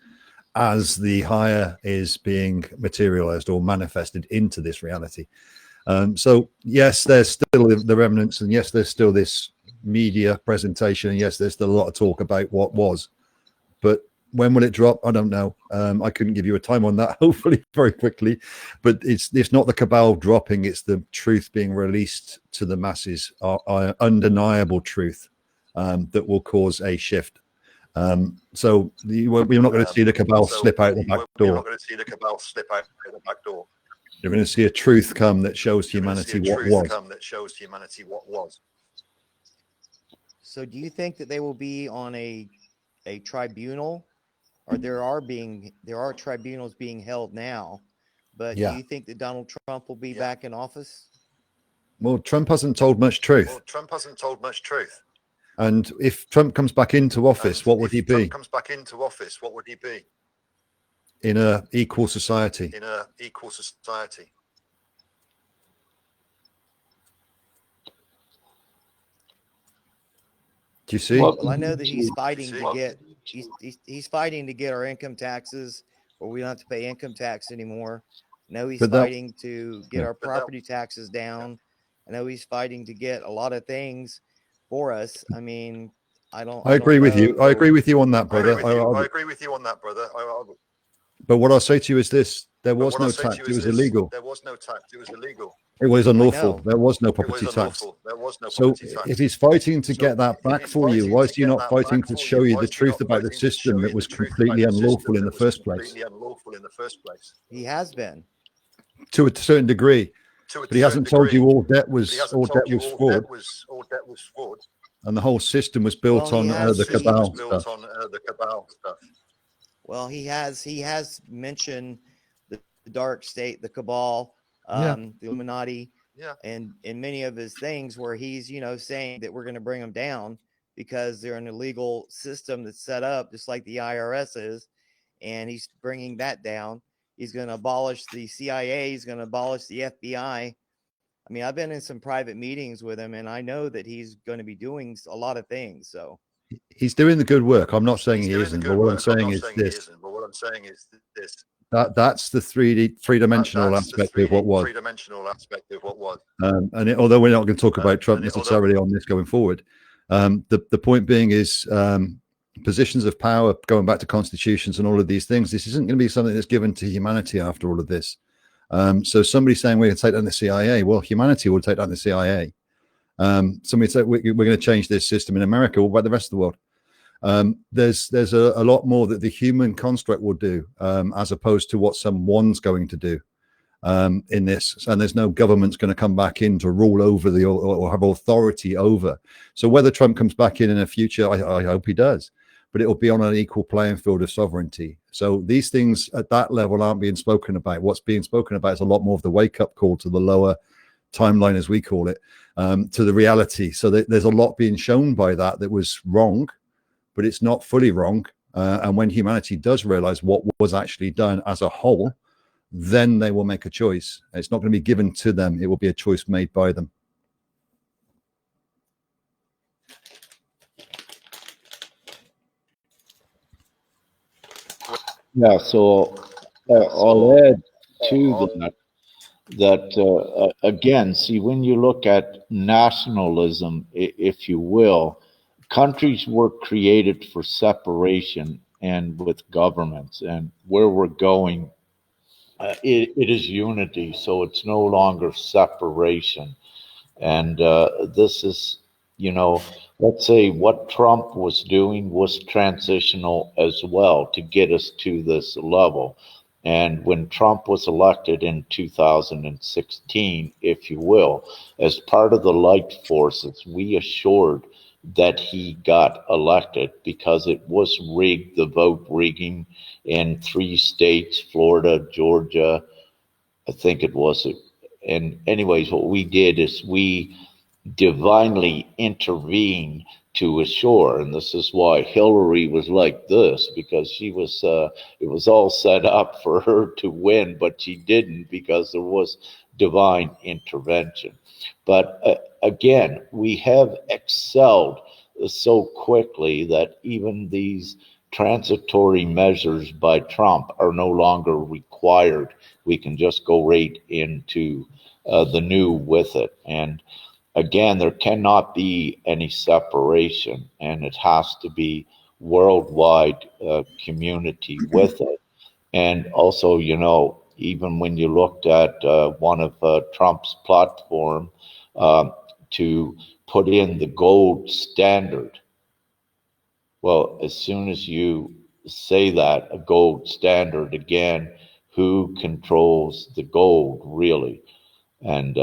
as the higher is being materialized or manifested into this reality. So yes, there's still the remnants, and yes, there's still this media presentation, and yes, there's still a lot of talk about what was, but when will it drop? I don't know. I couldn't give you a time on that. Hopefully very quickly, but it's not the Cabal dropping, it's the truth being released to the masses, undeniable truth that will cause a shift. So we're not going to see the Cabal slip out the back door. You're not going to see the Cabal slip out the back door. You're going to see a truth come that shows humanity what was. So do you think that they will be on a tribunal, or there are tribunals being held now, but do you think that Donald Trump will be back in office? Well, Trump hasn't told much truth. And if Trump comes back into office, what would he be? In an equal society. Do you see? Well, I know that he's fighting to get he's fighting to get our income taxes, or we don't have to pay income tax anymore. I know he's fighting to get our property taxes down. I know he's fighting to get a lot of things for us. I mean, I agree with you. I agree with you on that, brother. I agree with you on that, brother. But what I'll say to you is this: there was no tax. It was illegal. It was unlawful. There was no property tax. So if he's fighting to get that back for you, why is he not fighting to show you the truth about the system that was completely unlawful in the first place? He has been, to a certain degree, but he hasn't told you all debt was fraud. And the whole system was built on the Cabal stuff. Well, he has mentioned the dark state, the Cabal, the Illuminati, and in many of his things where he's, saying that we're going to bring them down because they're an illegal system that's set up just like the IRS is, and he's bringing that down. He's going to abolish the CIA. He's going to abolish the FBI. I mean, I've been in some private meetings with him, and I know that he's going to be doing a lot of things. So he's doing the good work. I'm not saying he isn't, but what I'm saying is this: That's the three-dimensional aspect of what was. Although we're not going to talk about Trump necessarily on this going forward, the point being is positions of power, going back to constitutions and all of these things, this isn't going to be something that's given to humanity after all of this. So somebody saying we're going to take down the CIA, well, humanity will take down the CIA. Somebody say we're going to change this system in America. What about the rest of the world? There's a lot more that the human construct will do, as opposed to what someone's going to do in this. And there's no government's going to come back in to rule over or have authority over. So whether Trump comes back in the future, I hope he does, but it will be on an equal playing field of sovereignty. So these things at that level aren't being spoken about. What's being spoken about is a lot more of the wake-up call to the lower timeline, as we call it, to the reality. So there's a lot being shown by that was wrong, but it's not fully wrong. And when humanity does realize what was actually done as a whole, then they will make a choice. It's not going to be given to them. It will be a choice made by them. Yeah, so I'll add to that again, see, when you look at nationalism, if you will, countries were created for separation and with governments, and where we're going, it is unity, so it's no longer separation. And this is, let's say what Trump was doing was transitional as well to get us to this level. And when Trump was elected in 2016, if you will, as part of the light forces, we assured that he got elected because it was rigged, the vote rigging in 3 states, Florida, Georgia, I think it was. And anyways, what we did is we divinely intervened to assure, and this is why Hillary was like this, because she was it was all set up for her to win, but she didn't, because there was divine intervention. But again, we have excelled so quickly that even these transitory measures by Trump are no longer required. We can just go right into the new with it. And again, there cannot be any separation, and it has to be worldwide community with it. And also, even when you looked at one of Trump's platform to put in the gold standard, well, as soon as you say that, a gold standard, again, who controls the gold, really? And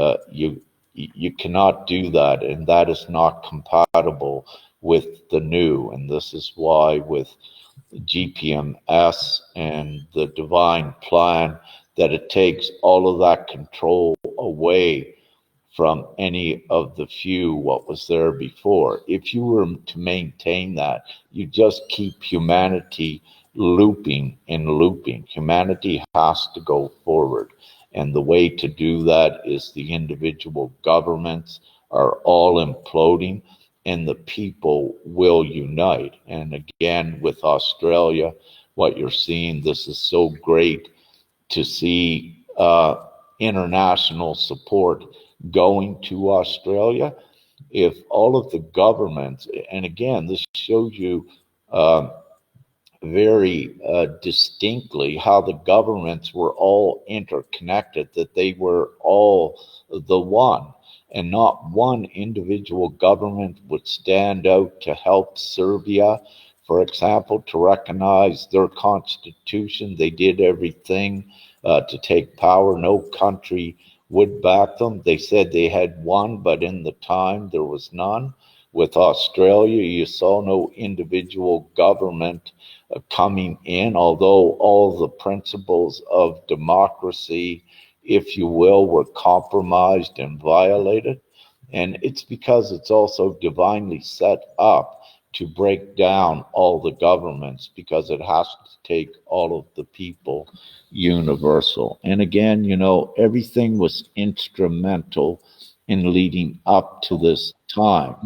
you cannot do that, and that is not compatible with the new. And this is why with GPMS and the divine plan, that it takes all of that control away from any of the few what was there before. If you were to maintain that, you just keep humanity looping and looping. Humanity has to go forward. And the way to do that is the individual governments are all imploding and the people will unite. And again, with Australia, what you're seeing, this is so great to see international support going to Australia. If all of the governments, and again, this shows you very distinctly how the governments were all interconnected, that they were all the one, and not one individual government would stand out to help Serbia, for example, to recognize their constitution. They did everything to take power. No country would back them. They said they had one, but in the time there was none. With Australia, you saw no individual government coming in, although all the principles of democracy, if you will, were compromised and violated. And it's because it's also divinely set up to break down all the governments, because it has to take all of the people universal. And again, everything was instrumental in leading up to this time.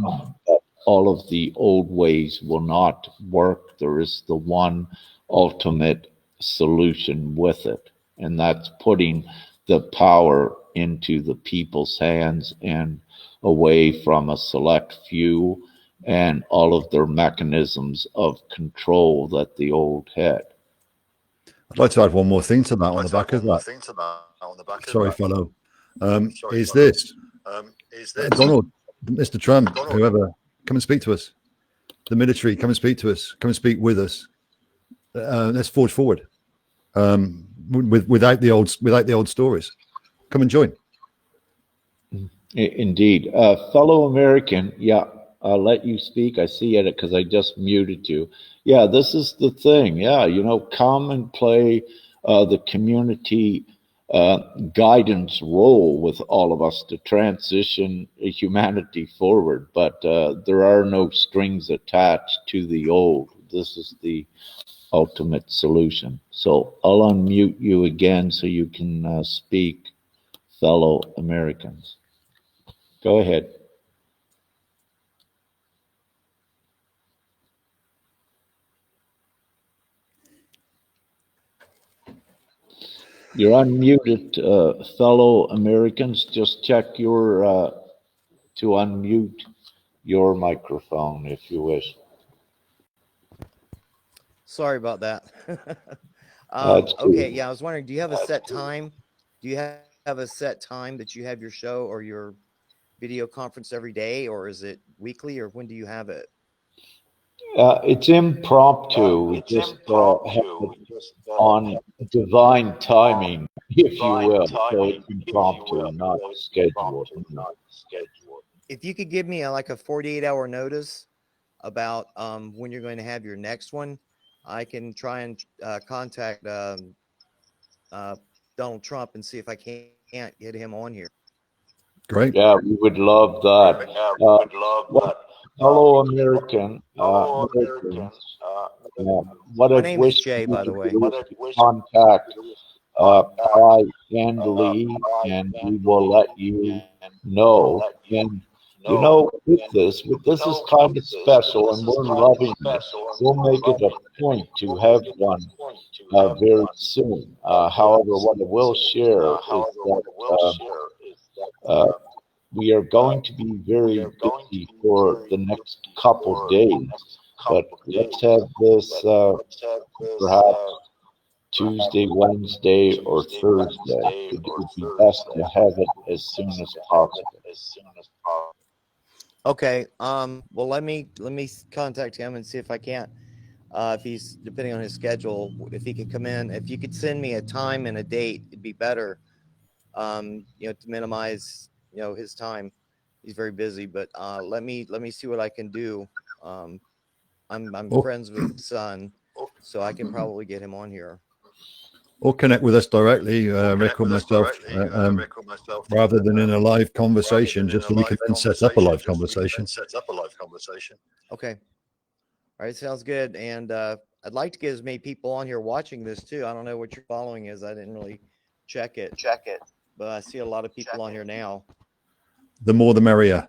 All of the old ways will not work. There is the one ultimate solution with it, and that's putting the power into the people's hands and away from a select few and all of their mechanisms of control that the old had. I'd like to add one more thing to that on the back of that. Sorry, fellow. Is this Donald, Mr. Trump, whoever, come and speak to us. The military, come and speak to us. Come and speak with us. Let's forge forward. Without the old stories. Come and join. Indeed. Fellow American, yeah, I'll let you speak. I see it because I just muted you. Yeah, this is the thing. Yeah, come and play the community guidance role with all of us to transition humanity forward. But there are no strings attached to the old. This is the ultimate solution. So I'll unmute you again so you can speak, fellow Americans. Go ahead. You're unmuted, fellow Americans. Just check to unmute your microphone if you wish. Sorry about that. That's cool. Okay, yeah, I was wondering, do you have a set time? Do you have a set time that you have your show or your video conference every day, or is it weekly, or when do you have it? It's impromptu. We just have it on divine timing, if you will. So it's impromptu, not scheduled. If you could give me a 48-hour notice about when you're going to have your next one, I can try and contact Donald Trump and see if I can't get him on here. Great. Yeah, we would love that. Fellow American, Americans, what My I've name is wished Jay, by the way. to contact I and Lee, and we will let you know. And with this is kind of special, and we're loving it. We'll make it a point to have one very soon. However, what I will share is that we are going to be very busy for the next couple days, but let's have this perhaps Tuesday, Wednesday, or Thursday. It would be best to have it as soon as possible. Okay. Well, let me contact him and see if I can't. If he's, depending on his schedule, if he could come in. If you could send me a time and a date, it'd be better. To minimize his time. He's very busy, but let me see what I can do. I'm friends with his son, so I can probably get him on here. Or connect with us directly, Rick or myself, rather than in a live conversation, just so we can then set up a live conversation. Okay. All right, sounds good. And I'd like to get as many people on here watching this too. I don't know what your following is. I didn't really check it. But I see a lot of people on here now. The more the merrier.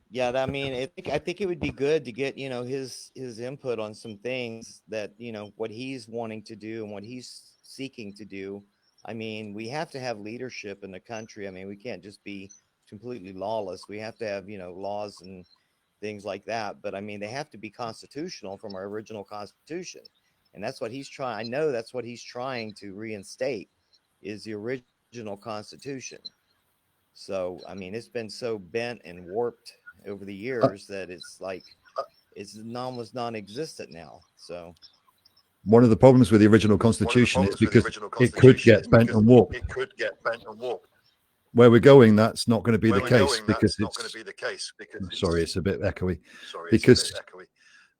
Yeah, I think it would be good to get his input on some things that what he's wanting to do and what he's seeking to do. I mean, we have to have leadership in the country. I mean, we can't just be completely lawless. We have to have laws and things like that. But I mean, they have to be constitutional from our original Constitution, and that's what he's trying. I know that's what he's trying to reinstate is the original Constitution. So, I mean, it's been so bent and warped over the years that it's almost non-existent now. So one of the problems with the original Constitution is because it could get bent and warped. Where we're going, that's not going to be the case because it's. Sorry, it's a bit echoey. Because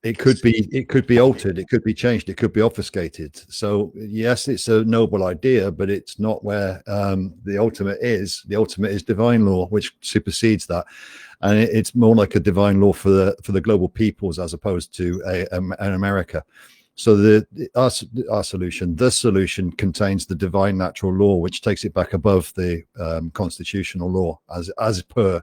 it could be altered, it could be changed, it could be obfuscated. So yes, it's a noble idea, but it's not where the ultimate is. The ultimate is divine law, which supersedes that, and it's more like a divine law for the global peoples as opposed to an America. So our solution, the solution contains the divine natural law, which takes it back above the constitutional law, as per,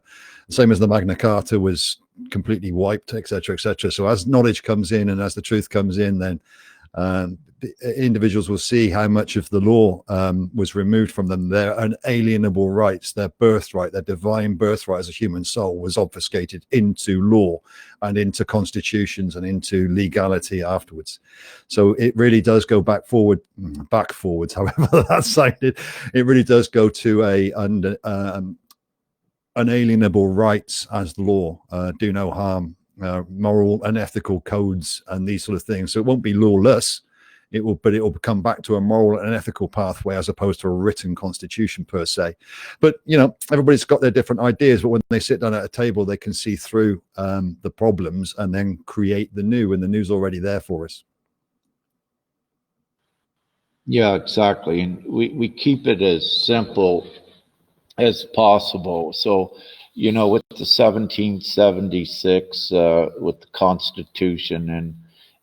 same as the Magna Carta was completely wiped, etc., etc. So as knowledge comes in and as the truth comes in, then Individuals will see how much of the law was removed from them. Their unalienable rights, their birthright, their divine birthright as a human soul was obfuscated into law and into constitutions and into legality afterwards. So it really does go back forwards, however that sounded. It really does go to a unalienable rights as the law, do no harm, moral and ethical codes and these sort of things. So it won't be lawless. It will come back to a moral and ethical pathway as opposed to a written constitution per se. But everybody's got their different ideas. But when they sit down at a table, they can see through the problems and then create the new, and the new's already there for us. Yeah, exactly. And we keep it as simple as possible. So, with the 1776, with the Constitution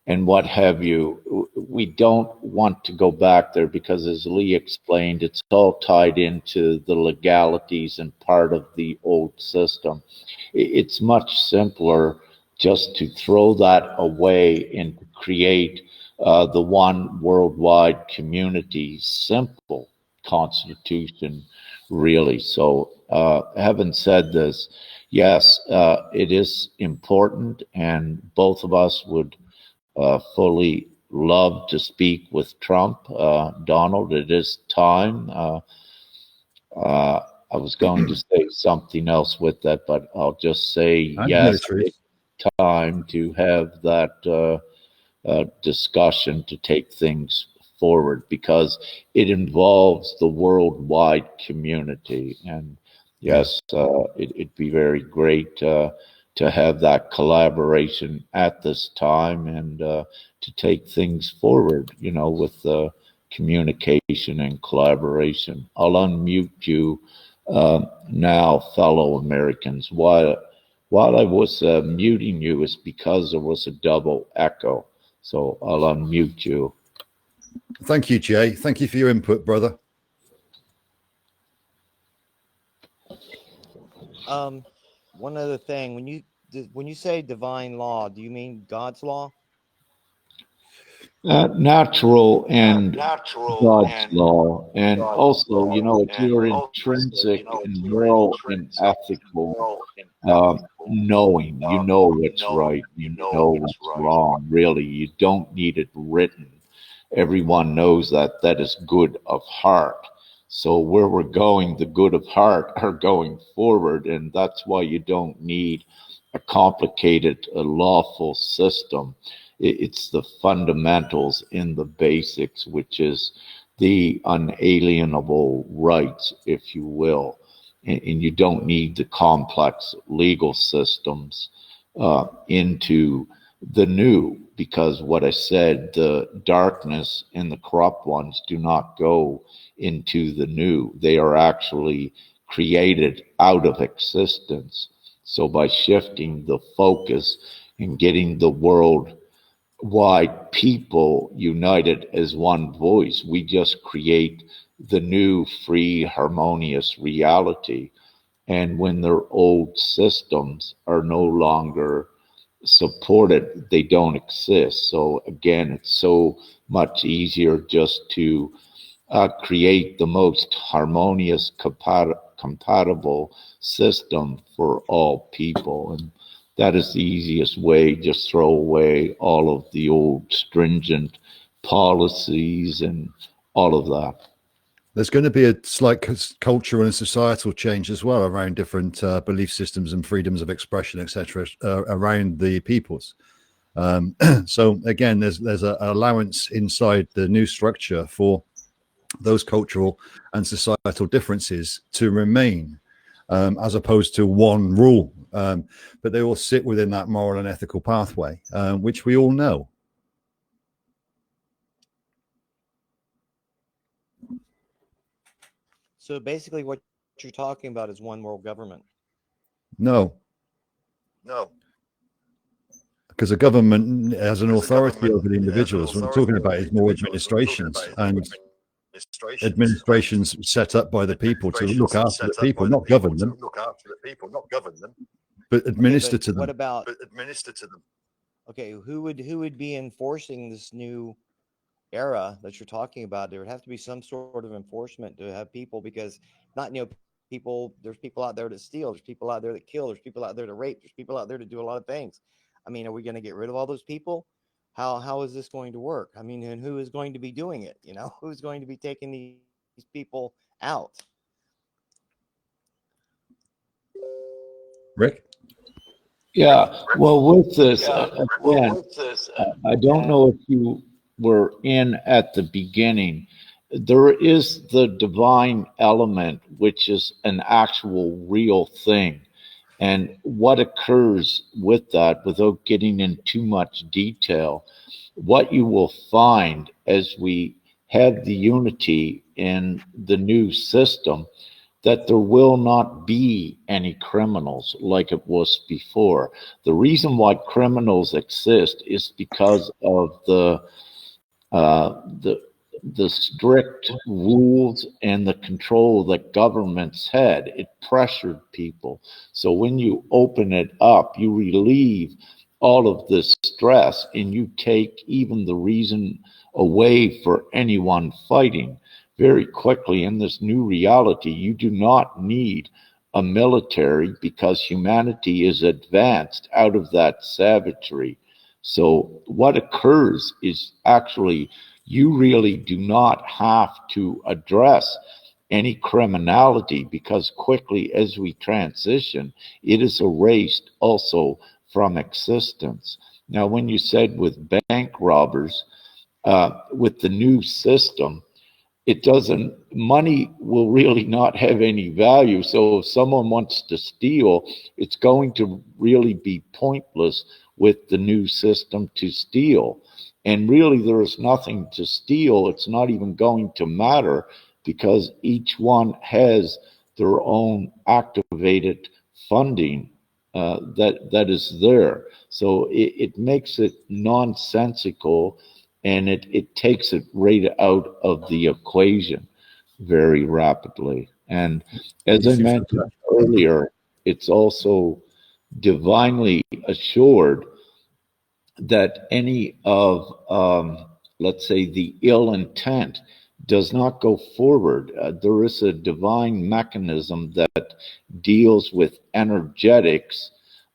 and what have you, we don't want to go back there because, as Lee explained, it's all tied into the legalities and part of the old system. It's much simpler just to throw that away and create the one worldwide community, simple constitution, really. So, having said this, yes, it is important, and both of us would fully love to speak with Trump. Donald, it is time. I was going to say something else with that, but I'll just say yes, it's time to have that discussion to take things forward, because it involves the worldwide community. And yes, it'd be very great to have that collaboration at this time, and to take things forward, with communication and collaboration. I'll unmute you now, fellow Americans. While I was muting you, is because there was a double echo. So I'll unmute you. Thank you, Jay. Thank you for your input, brother. One other thing, when you say divine law, do you mean God's law? Natural and God's law, and also, it's your intrinsic and moral and ethical knowing. You know what's right, you know what's wrong. Really, you don't need it written. Everyone knows that is good of heart. So where we're going, the good of heart are going forward, and that's why you don't need a complicated, lawful system. It's the fundamentals in the basics, which is the unalienable rights, if you will. And you don't need the complex legal systems into the new, because what I said, the darkness and the corrupt ones do not go into the new. They are actually created out of existence. So by shifting the focus and getting the worldwide people united as one voice, we just create the new, free, harmonious reality. And when their old systems are no longer supported, they don't exist. So again, it's so much easier just to create the most harmonious, compatible system for all people. And that is the easiest way. Just throw away all of the old stringent policies and all of that. There's going to be a slight cultural and societal change as well around different belief systems and freedoms of expression, etc., around the peoples. So again, there's an allowance inside the new structure for those cultural and societal differences to remain, as opposed to one rule. But they all sit within that moral and ethical pathway, which we all know. So basically what you're talking about is one world government. No. Because a government has an authority over the individuals. What I'm talking about is more administrations, and administrations set up by the people to look after the people, not govern them, but administer to them. What about administer to them? Okay, who would be enforcing this new era that you're talking about, there would have to be some sort of enforcement to have people, because not, people, there's people out there to steal, there's people out there that kill, there's people out there to rape, there's people out there to do a lot of things. I mean, are we going to get rid of all those people? How is this going to work? I mean, and who is going to be doing it? Who's going to be taking these people out? Rick? Yeah, well, with this, again, I don't know if you were in at the beginning. There is the divine element, which is an actual real thing. And what occurs with that, without getting in too much detail, what you will find as we have the unity in the new system, that there will not be any criminals like it was before. The reason why criminals exist is because of uh, the the strict rules and the control that governments had. It pressured people. So when you open it up, you relieve all of this stress and you take even the reason away for anyone fighting. Very quickly in this new reality, you do not need a military because humanity is advanced out of that savagery. So what occurs is actually you really do not have to address any criminality, because quickly as we transition, it is erased also from existence. Now, when you said with bank robbers, with the new system, it doesn't, money will really not have any value. So if someone wants to steal, it's going to really be pointless with the new system to steal. And really, there is nothing to steal. It's not even going to matter, because each one has their own activated funding that is there. So it makes it nonsensical, and it takes it right out of the equation very rapidly. And as I mentioned earlier, it's also divinely assured that any of, let's say, the ill intent does not go forward. There is a divine mechanism that deals with energetics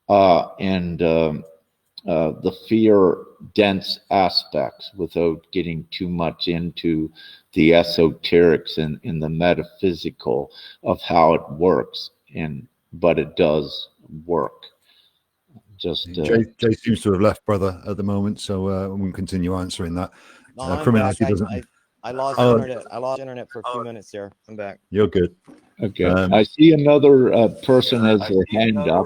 and the fear dense aspects, without getting too much into the esoterics and in the metaphysical of how it works. But it does work. Just Jay seems to have left, brother, at the moment, so we can continue answering that. No, I'm criminality back. doesn't. I lost internet. I lost internet for a few minutes there. I'm back. You're good. okay. I see another person has their hand up.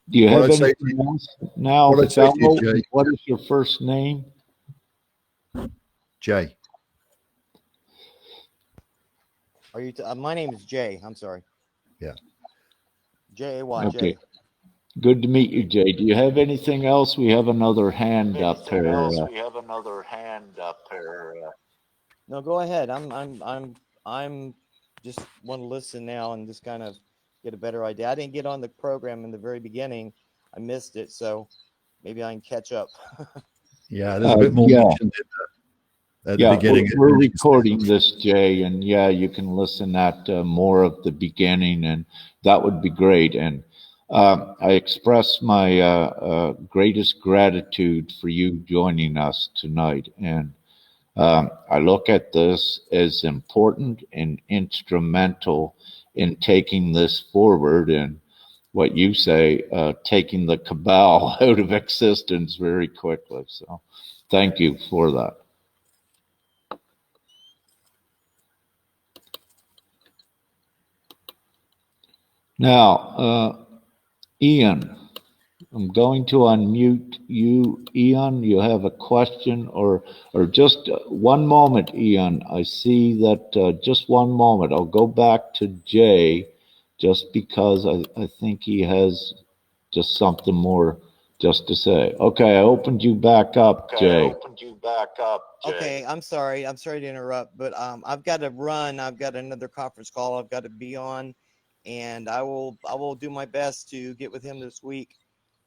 Do you have anything else now, fellow? What is your first name? Jay. Are you? My name is Jay. I'm sorry. Yeah. J-A-Y. Okay. Jay. Good to meet you, Jay. Do you have anything else? We have another hand up here. No, go ahead. I'm just want to listen now and just kind of get a better idea. I didn't get on the program in the very beginning. I missed it, so maybe I can catch up. Yeah, there's a bit more mentioned at the beginning. We're recording this, Jay, and you can listen at more of the beginning, and that would be great. And I express my greatest gratitude for you joining us tonight. And I look at this as important and instrumental in taking this forward, and what you say, taking the cabal out of existence very quickly. So thank you for that. Now, Ian, I'm going to unmute you. Ian, you have a question, or just one moment, Ian. I see that just one moment. I'll go back to Jay, just because I think he has just something more just to say. Okay, I opened you back up, Jay. Okay, I'm sorry. I'm sorry to interrupt, but I've got to run. I've got another conference call I've got to be on, and I will do my best to get with him this week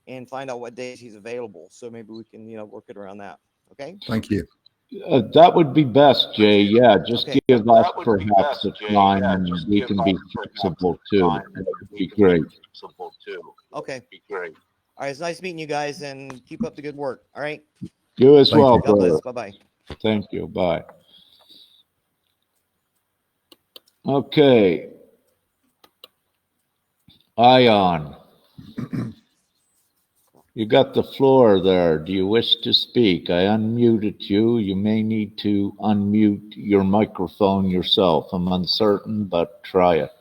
and find out what days he's available. So maybe we can, work it around that. Okay. Thank you. That would be best, Jay. Yeah, just Okay. give us perhaps a time and we can be flexible too. That would be great. Okay. All right. It's nice meeting you guys, and keep up the good work. All right. You as Thank well, you. God brother. bless. Bye-bye. Thank you. Bye. Okay. Ion, you got the floor there. Do you wish to speak? I unmuted you. You may need to unmute your microphone yourself. I'm uncertain, but try it.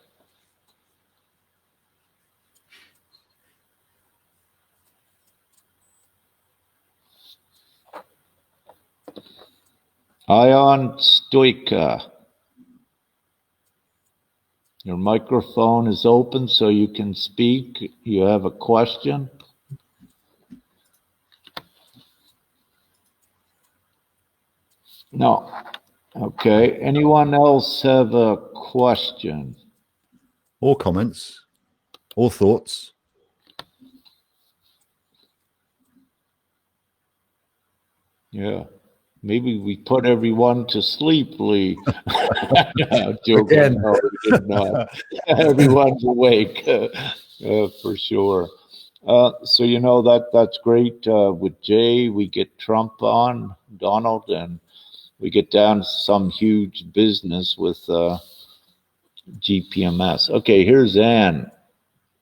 Ion Stoika. Your microphone is open so you can speak. You have a question? No. Okay. Anyone else have a question? Or comments, or thoughts. Yeah. Maybe we put everyone to sleep, Lee. No, joking. Again. No, we did not. Everyone's awake for sure. So that's great. With Jay, we get Trump on, Donald, and we get down to some huge business with GPMS. Okay, here's Ann.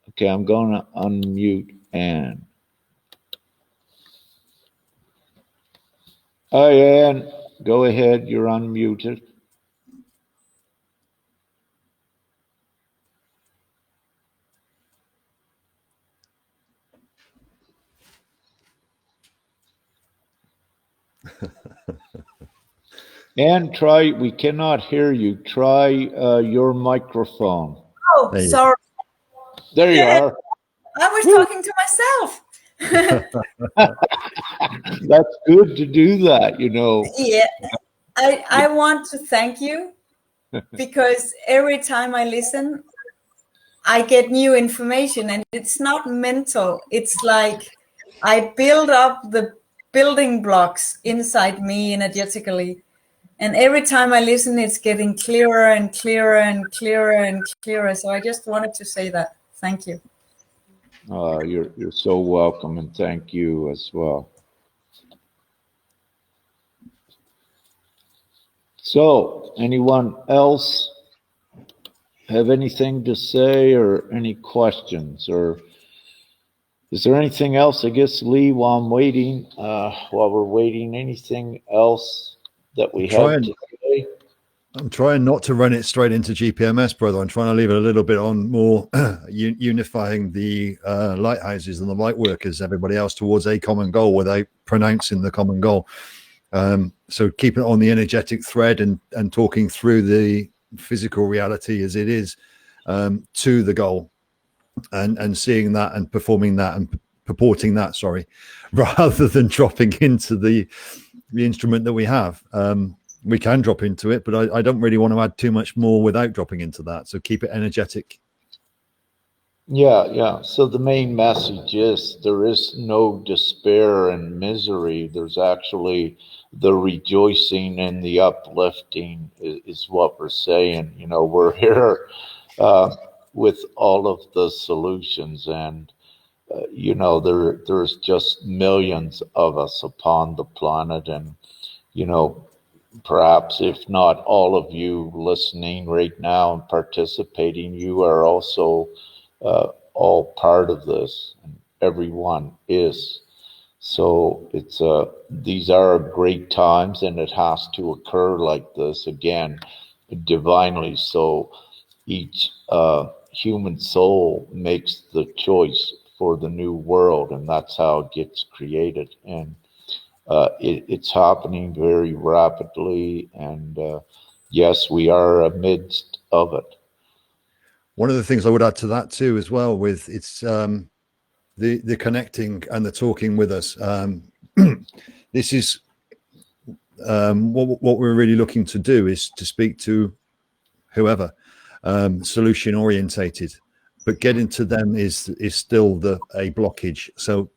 Okay, I'm going to unmute Ann. Hi, Ann. Go ahead. You're unmuted. Ann, try. We cannot hear you. Try your microphone. Oh, There you sorry. There you are. I was talking to myself. That's good to do that, Yeah. I want to thank you because every time I listen, I get new information, and it's not mental. It's like I build up the building blocks inside me energetically. And every time I listen, it's getting clearer and clearer and clearer and clearer. So I just wanted to say that. Thank you. You're so welcome, and thank you as well. So, anyone else have anything to say or any questions? Or is there anything else, I guess, Lee, while we're waiting, anything else that we have to say? I'm trying not to run it straight into GPMS, brother. I'm trying to leave it a little bit on more unifying the lighthouses and the light workers, everybody else, towards a common goal without pronouncing the common goal. So keeping it on the energetic thread and talking through the physical reality as it is to the goal, and seeing that and performing that and purporting that, rather than dropping into the instrument that we have. We can drop into it, but I don't really want to add too much more without dropping into that. So keep it energetic. Yeah. So the main message is there is no despair and misery. There's actually the rejoicing and the uplifting is what we're saying. We're here with all of the solutions, and there's just millions of us upon the planet, and perhaps if not all of you listening right now and participating, you are also all part of this, and everyone is. So these are great times, and it has to occur like this again, divinely. So each human soul makes the choice for the new world, and that's how it gets created. And it's happening very rapidly, and yes, we are amidst of it. One of the things I would add to that too, as well, with it's the connecting and the talking with us. This is what we're really looking to do, is to speak to whoever, solution orientated, but getting to them is still a blockage. So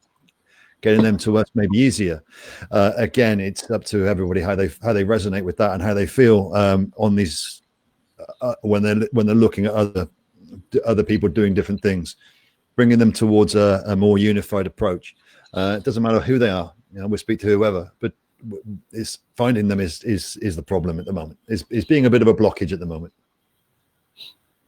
getting them to us may be easier. Again, it's up to everybody how they resonate with that and how they feel on these when they're looking at other people doing different things, bringing them towards a more unified approach. It doesn't matter who they are. We'll speak to whoever, but it's finding them is the problem at the moment. Is being a bit of a blockage at the moment.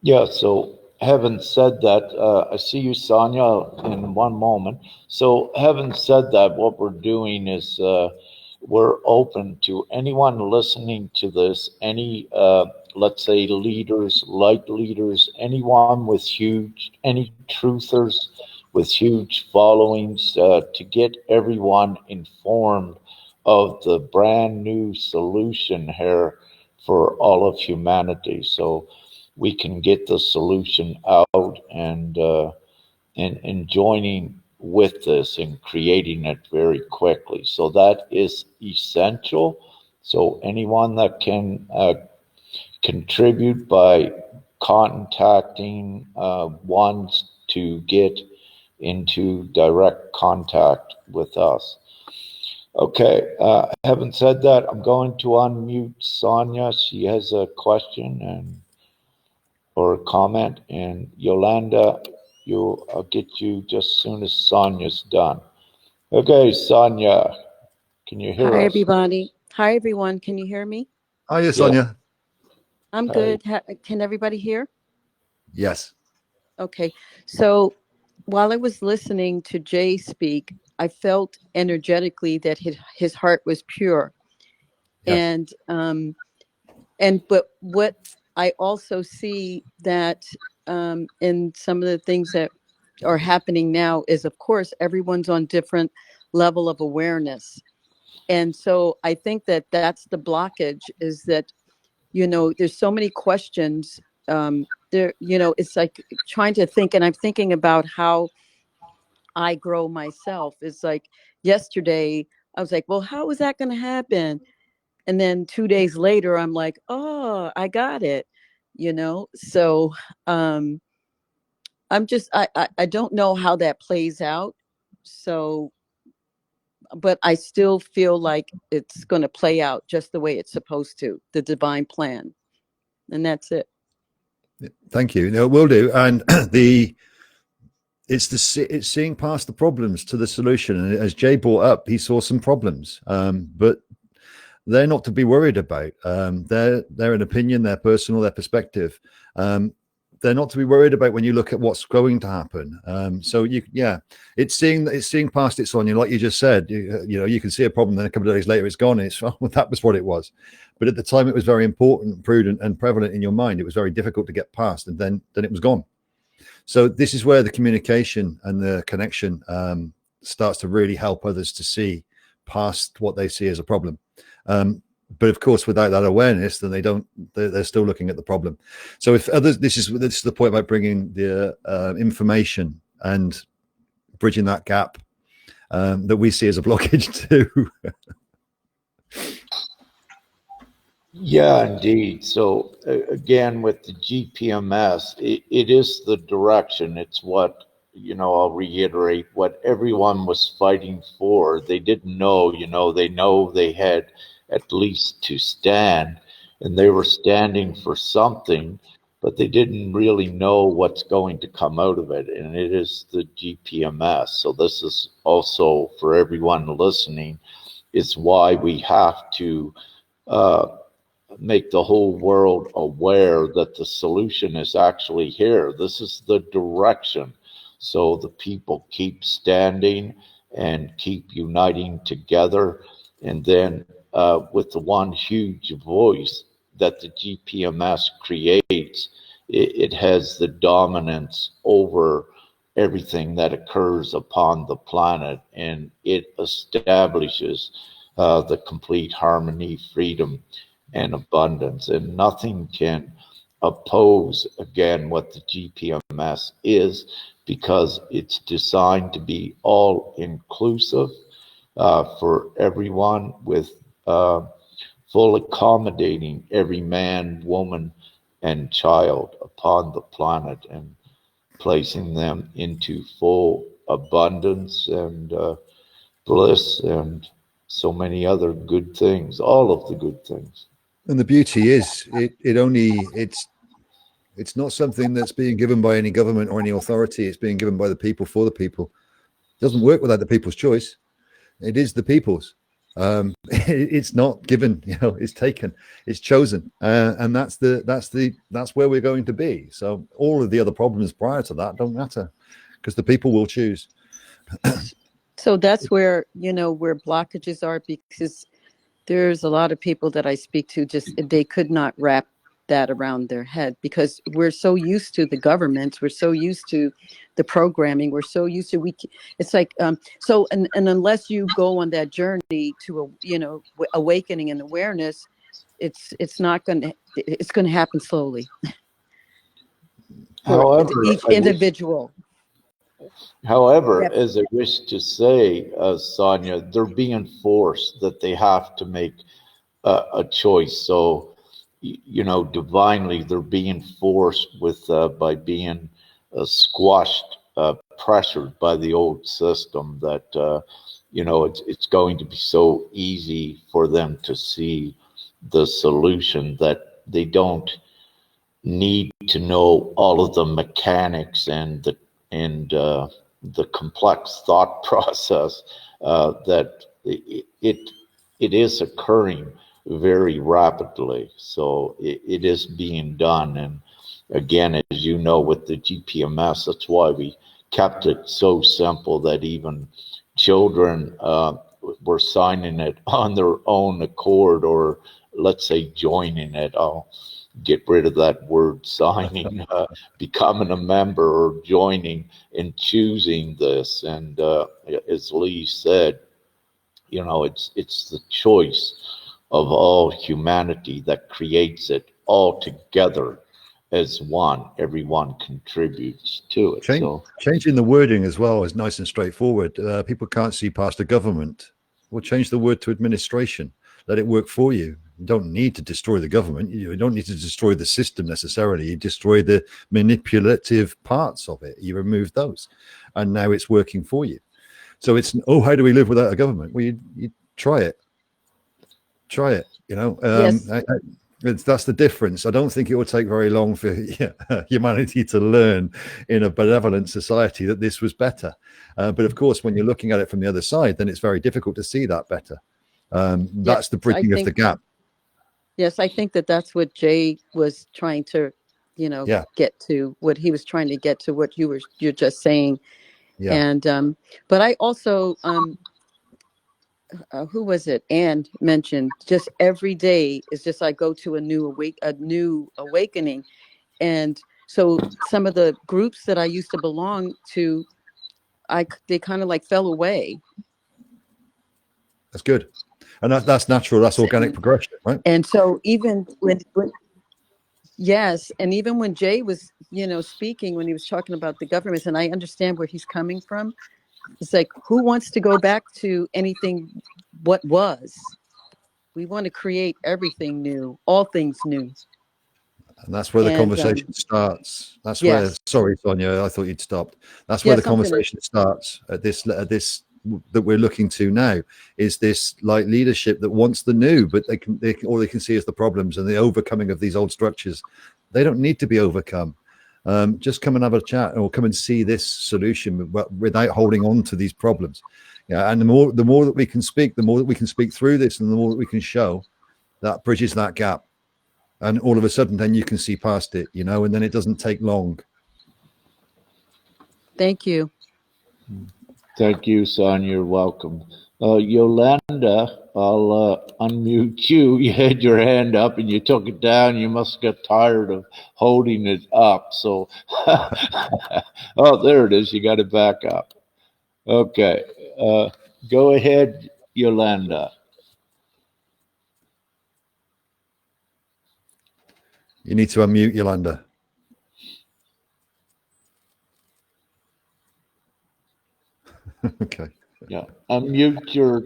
Yeah. So having said that, I see you, Sonia, in one moment. So having said that, what we're doing is we're open to anyone listening to this, any, let's say, leaders, light leaders, anyone with any truthers with huge followings, to get everyone informed of the brand new solution here for all of humanity. So we can get the solution out and joining with this and creating it very quickly. So that is essential. So anyone that can contribute by contacting ones to get into direct contact with us. Okay, having said that, I'm going to unmute Sonia. She has a question or a comment, and Yolanda, I'll get you just as soon as Sonia's done. Okay, Sonia, can you hear us? Hi, everybody. Hi, everyone. Can you hear me? Hi, yes, Sonia. I'm good. Can everybody hear? Yes. Okay. So while I was listening to Jay speak, I felt energetically that his heart was pure. Yes. But what I also see that in some of the things that are happening now is, of course, everyone's on different level of awareness. And so I think that that's the blockage, is that, there's so many questions there, it's like trying to think, and I'm thinking about how I grow myself. It's like yesterday I was like, well, how is that going to happen? And then 2 days later, I'm like, oh, I got it, So I'm just, I don't know how that plays out. So, but I still feel like it's going to play out just the way it's supposed to, the divine plan. And that's it. Thank you. No, it will do. And it's seeing past the problems to the solution. And as Jay brought up, he saw some problems, but they're not to be worried about. They're an opinion, they're personal, their perspective. They're not to be worried about when you look at what's going to happen. So it's seeing past it, Sonia, like you just said. You can see a problem, then a couple of days later it's gone. And that was what it was. But at the time, it was very important, prudent, and prevalent in your mind. It was very difficult to get past, and then it was gone. So this is where the communication and the connection starts to really help others to see past what they see as a problem. But of course, without that awareness, then they're still looking at the problem. So if others, this is the point about bringing the information and bridging that gap that we see as a blockage too. Yeah, indeed. So again, with the GPMS, it is the direction. It's what, I'll reiterate what everyone was fighting for. They didn't know, they know they had at least to stand, and they were standing for something, but they didn't really know what's going to come out of it. And it is the GPMS. So this is also for everyone listening. It's why we have to make the whole world aware that the solution is actually here. This is the direction. So the people keep standing and keep uniting together. And then with the one huge voice that the GPMS creates, it has the dominance over everything that occurs upon the planet, and it establishes the complete harmony, freedom, and abundance. And nothing can oppose, again, what the GPMS is, because it's designed to be all inclusive for everyone, with full accommodating every man, woman, and child upon the planet. And placing them into full abundance and bliss and so many other good things, all of the good things. And the beauty is, it's not something that's being given by any government or any authority. It's being given by the people for the people. It doesn't work without the people's choice. It is the people's. It's not given, it's taken, it's chosen, and that's where we're going to be. So all of the other problems prior to that don't matter, because the people will choose. So that's where where blockages are, because there's a lot of people that I speak to, just they could not wrap that around their head, because we're so used to the governments, we're so used to the programming, we're so used to it's like so and unless you go on that journey to awakening and awareness, it's going to happen slowly for However, each individual. However, as I wish to say, Sonia, they're being forced that they have to make a choice. So, divinely, they're being forced by being squashed, pressured by the old system that, it's going to be so easy for them to see the solution that they don't need to know all of the mechanics and the complex thought process that it is occurring very rapidly. So it is being done. And again, as you know, with the GPMS, that's why we kept it so simple that even children were signing it on their own accord, or let's say joining it. I'll get rid of that word signing, becoming a member or joining and choosing this. And as Lee said, it's the choice of all humanity that creates it all together as one. Everyone contributes to it. Changing the wording as well is nice and straightforward. People can't see past the government. We'll change the word to administration. Let it work for you. You don't need to destroy the government. You don't need to destroy the system necessarily. You destroy the manipulative parts of it. You remove those, and now it's working for you. So it's, how do we live without a government? Well, you try it. Try it. Yes. That's the difference. I don't think it will take very long for humanity to learn in a benevolent society that this was better. But of course, when you're looking at it from the other side, then it's very difficult to see that better. That's the bridging of the gap. Yes, I think that's what Jay was trying to, get to, what he was trying to get to, what you're just saying. Yeah. And but I also who was it? Anne mentioned just every day is just I go to a new awakening. And so some of the groups that I used to belong to, they kind of like fell away. That's good. And that's natural. That's organic progression, right? And so even when yes, and even when Jay was, speaking, when he was talking about the governments, and I understand where he's coming from, it's like, who wants to go back to anything what was? We want to create everything new, all things new. And that's where the conversation starts. That's where, sorry, Sonia, I thought you'd stopped. That's where the conversation starts at this that we're looking to now, is this like leadership that wants the new, but all they can see is the problems and the overcoming of these old structures. They don't need to be overcome. Just come and have a chat, or come and see this solution without holding on to these problems. And the more that we can speak, the more that we can speak through this, and the more that we can show, that bridges that gap. And all of a sudden, then you can see past it, and then it doesn't take long. Thank you. Thank you, Son. You're welcome. Yolanda, I'll unmute you. You had your hand up and you took it down. You must get tired of holding it up. So, oh, there it is. You got it back up. Okay. Go ahead, Yolanda. You need to unmute, Yolanda. Okay. Yeah. Unmute your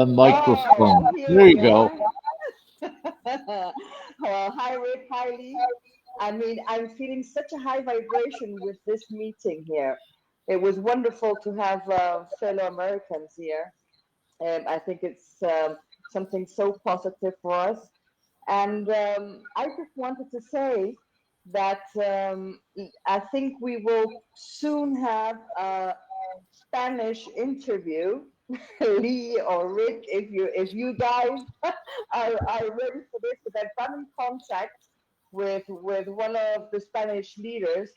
microphone. There you go. Hi, Rick. Hi, Lee. I mean, I'm feeling such a high vibration with this meeting here. It was wonderful to have fellow Americans here. I think it's something so positive for us. And I just wanted to say that I think we will soon have a Spanish interview, Lee or Rick, if you guys are ready for this, because I've gotten in contact with one of the Spanish leaders,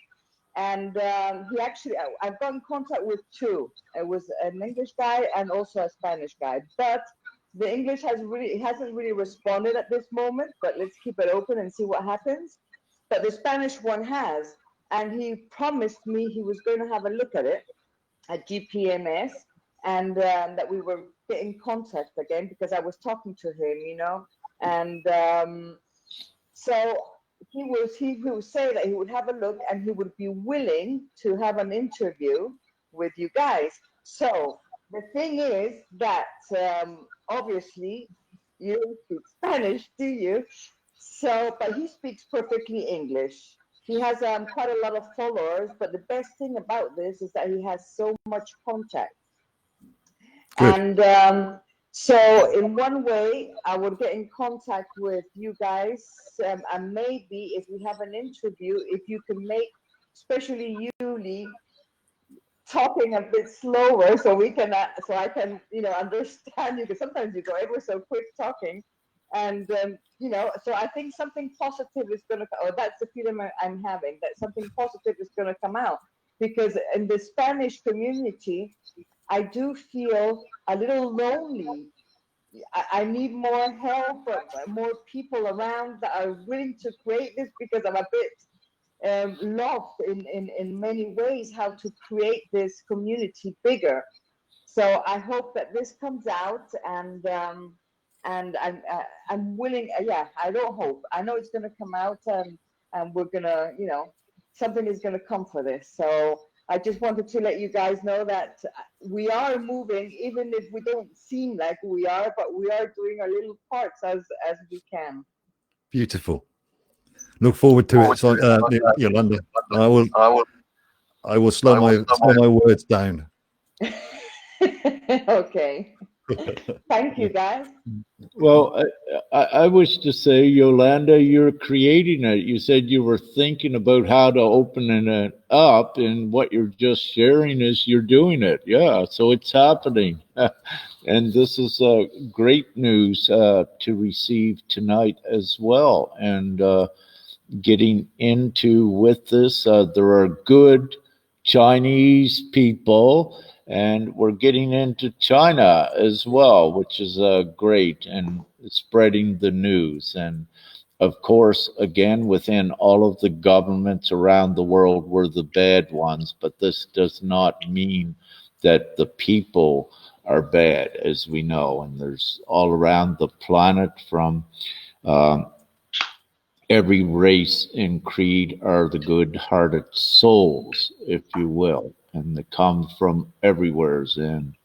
and he actually I've got in contact with two. It was an English guy and also a Spanish guy, but the English hasn't really responded at this moment. But let's keep it open and see what happens. But the Spanish one has, and he promised me he was going to have a look at it at GPMS, and that we were getting contact again, because I was talking to him, you know, and so he will say that he would have a look and he would be willing to have an interview with you guys. So the thing is that obviously you don't speak Spanish, do you? So, but he speaks perfectly English. He has quite a lot of followers, but the best thing about this is that he has so much contact. Good. And so in one way, I would get in contact with you guys, and maybe if we have an interview, if you can make, especially you, Lee, talking a bit slower, so we can, so I can, you know, understand you, because sometimes you go ever so quick talking, and you know, so I think something positive is going to, or that's the feeling I'm having, that something positive is going to come out, because in the Spanish community, I do feel a little lonely. I need more help, more people around that are willing to create this, because I'm a bit lost in many ways how to create this community bigger. So I hope that this comes out, and I'm willing. Yeah, I don't hope. I know it's going to come out, and we're gonna, you know, something is going to come for this. So I just wanted to let you guys know that we are moving, even if we don't seem like we are, but we are doing our little parts as we can. Beautiful. Look forward to it, Yolanda. I will slow my words down. Okay. Thank you, guys. Well, I wish to say, Yolanda, you're creating it. You said you were thinking about how to open it up, and what you're just sharing is you're doing it. Yeah, so it's happening. And this is great news to receive tonight as well. And getting into with this, there are good Chinese people, and we're getting into China as well, which is great, and spreading the news. And of course, again, within all of the governments around the world, we're the bad ones, but this does not mean that the people are bad, as we know. And there's all around the planet, from every race and creed, are the good-hearted souls, if you will, and they come from everywheres. And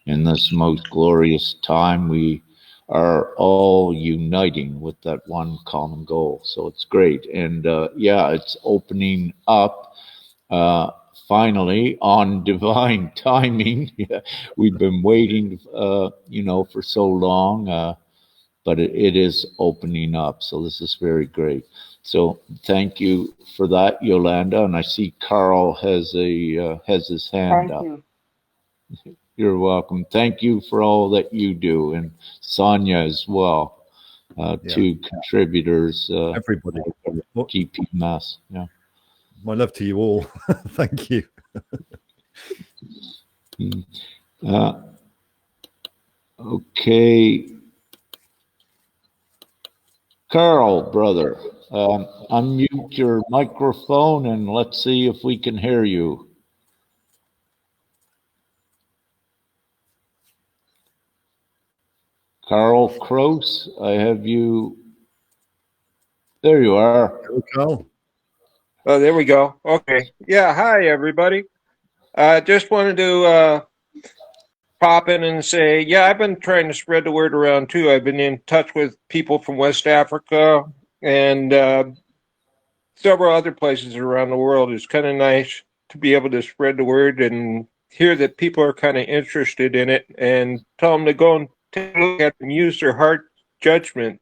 in this most glorious time, we are all uniting with that one common goal. So it's great. And yeah, it's opening up finally on divine timing. We've been waiting, you know, for so long. But it is opening up. So this is very great. So thank you for that, Yolanda. And I see Carl has his hand up. Thank you. You're welcome. Thank you for all that you do, and Sonia as well. Two contributors. Everybody. GPMS. Yeah. My love to you all. Thank you. Okay. Carl, brother, unmute your microphone and let's see if we can hear you. Carl Kroos, I have you. There you are. Hello, Carl. Oh, there we go. Okay. Yeah. Hi, everybody. Just wanted to pop in and say, yeah, I've been trying to spread the word around too. I've been in touch with people from West Africa, and several other places around the world. It's kind of nice to be able to spread the word and hear that people are kind of interested in it, and tell them to go and take a look at it and use their heart judgment,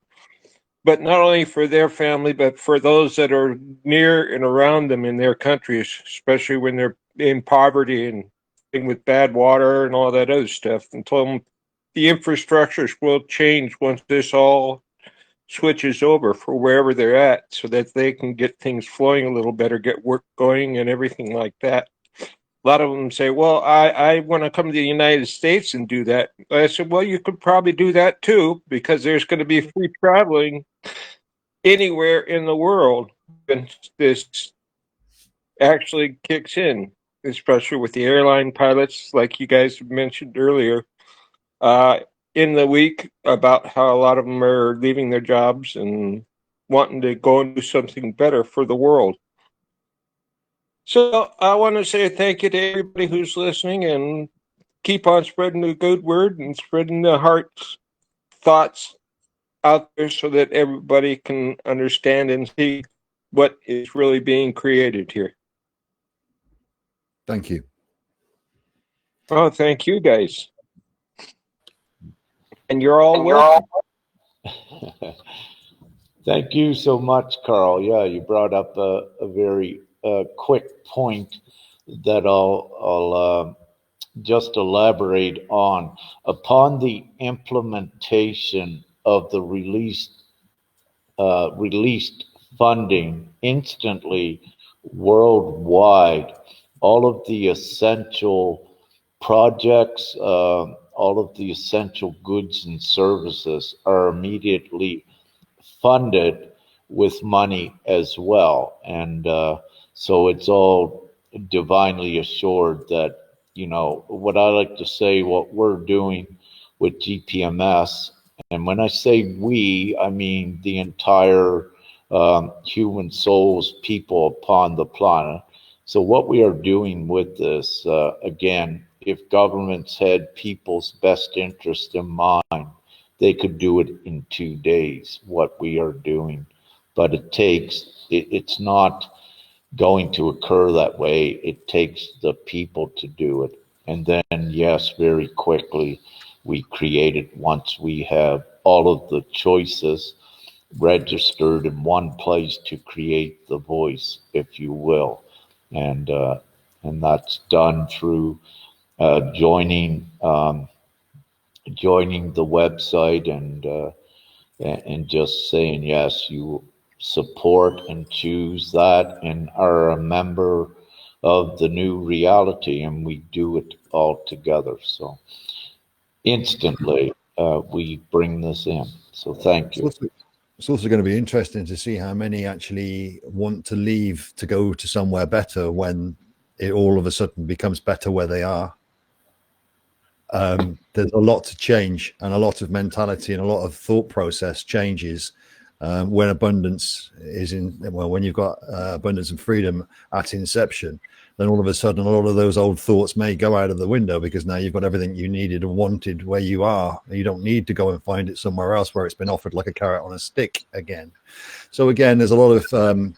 but not only for their family, but for those that are near and around them in their countries, especially when they're in poverty and with bad water and all that other stuff. And tell them the infrastructures will change once this all switches over for wherever they're at, so that they can get things flowing a little better, get work going and everything like that. A lot of them say, well, I want to come to the United States and do that. I said, well, you could probably do that too, because there's going to be free traveling anywhere in the world when this actually kicks in, especially with the airline pilots, like you guys mentioned earlier, in the week, about how a lot of them are leaving their jobs and wanting to go and do something better for the world. So I want to say thank you to everybody who's listening, and keep on spreading the good word and spreading the heart's thoughts out there so that everybody can understand and see what is really being created here. Thank you. Oh, thank you guys. And you're all welcome. Thank you so much, Carl. Yeah, you brought up a very quick point that I'll just elaborate on. Upon the implementation of the released funding instantly worldwide, all of the essential projects, all of the essential goods and services are immediately funded with money as well. And so it's all divinely assured that, what I like to say, what we're doing with GPMS, and when I say we, I mean the entire human souls, people upon the planet. So what we are doing with this, again, if governments had people's best interest in mind, they could do it in 2 days, what we are doing. But it's not going to occur that way. It takes the people to do it. And then, yes, very quickly, we create it once we have all of the choices registered in one place to create the voice, if you will. And that's done through joining the website and just saying yes, you support and choose that and are a member of the new reality, and we do it all together. So instantly we bring this in. So thank you. It's also going to be interesting to see how many actually want to leave to go to somewhere better when it all of a sudden becomes better where they are. There's a lot to change, and a lot of mentality and a lot of thought process changes when abundance is when you've got abundance and freedom at inception. Then all of a sudden a lot of those old thoughts may go out of the window, because now you've got everything you needed and wanted where you are. You don't need to go and find it somewhere else where it's been offered like a carrot on a stick again. So again, there's a lot of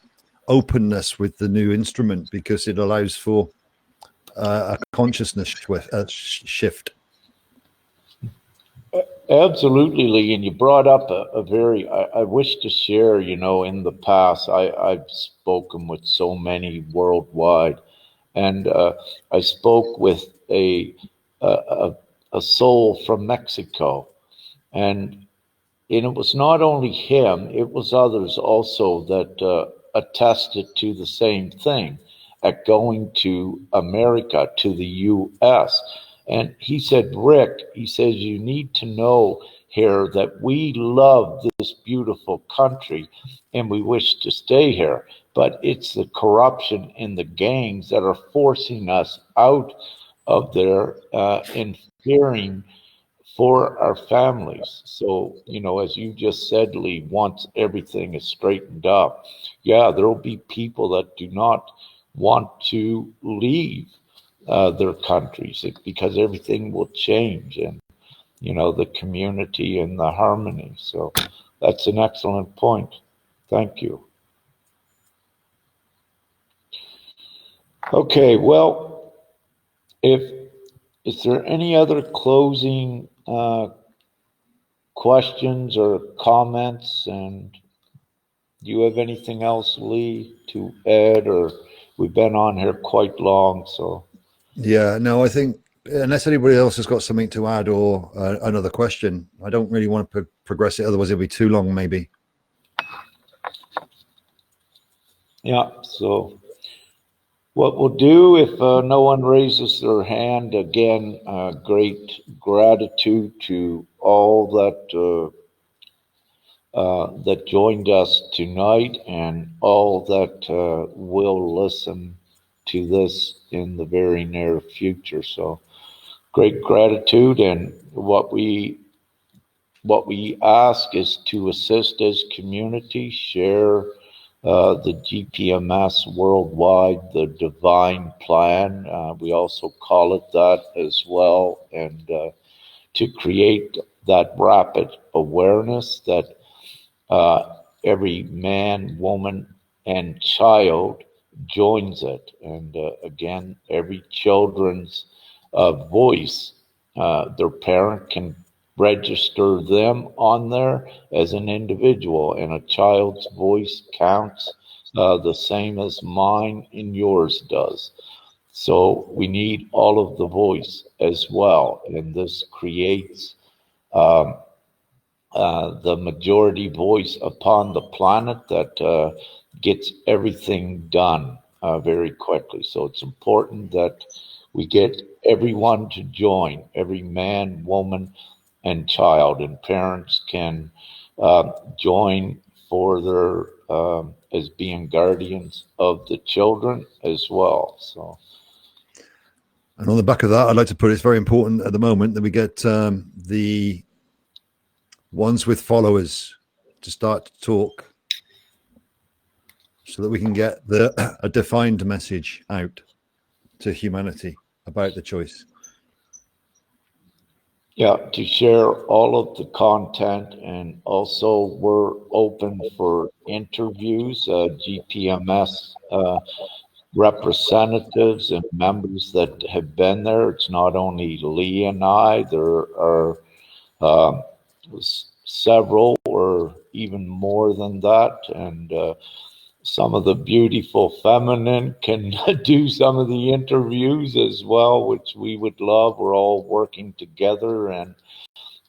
openness with the new instrument, because it allows for a consciousness shift. Absolutely, Lee. And you brought up a very, I wish to share, in the past, I've spoken with so many worldwide, and I spoke with a soul from Mexico, and it was not only him, it was others also that attested to the same thing at going to America, to the U.S., and he said, Rick, he says, you need to know here that we love this beautiful country and we wish to stay here. But it's the corruption in the gangs that are forcing us out of there and fearing for our families. So, as you just said, Lee, once everything is straightened up, yeah, there will be people that do not want to leave their countries, because everything will change, and the community and the harmony. So that's an excellent point. Thank you. Okay, well, is there any other closing questions or comments? And do you have anything else, Lee, to add? Or we've been on here quite long, so. Yeah, no, I think unless anybody else has got something to add or another question, I don't really want to progress it. Otherwise, it'll be too long, maybe. Yeah, so what we'll do, if no one raises their hand, again, great gratitude to all that joined us tonight and all that will listen to this in the very near future. So great gratitude, and what we ask is to assist as community, share the GPMS worldwide, the divine plan. We also call it that as well, and to create that rapid awareness that every man, woman, and child joins it. And again, every children's voice, their parent can register them on there as an individual, and a child's voice counts the same as mine and yours does. So we need all of the voice as well, and this creates um, the majority voice upon the planet that gets everything done very quickly. So it's important that we get everyone to join, every man, woman, and child, and parents can join for their as being guardians of the children as well. So. And on the back of that, I'd like to put it's very important at the moment that we get the ones with followers to start to talk so that we can get a defined message out to humanity about the choice. Yeah, to share all of the content, and also we're open for interviews, GPMS representatives and members that have been there. It's not only Lee and I, there are um, several or even more than that, and some of the beautiful feminine can do some of the interviews as well, which we would love. We're all working together, and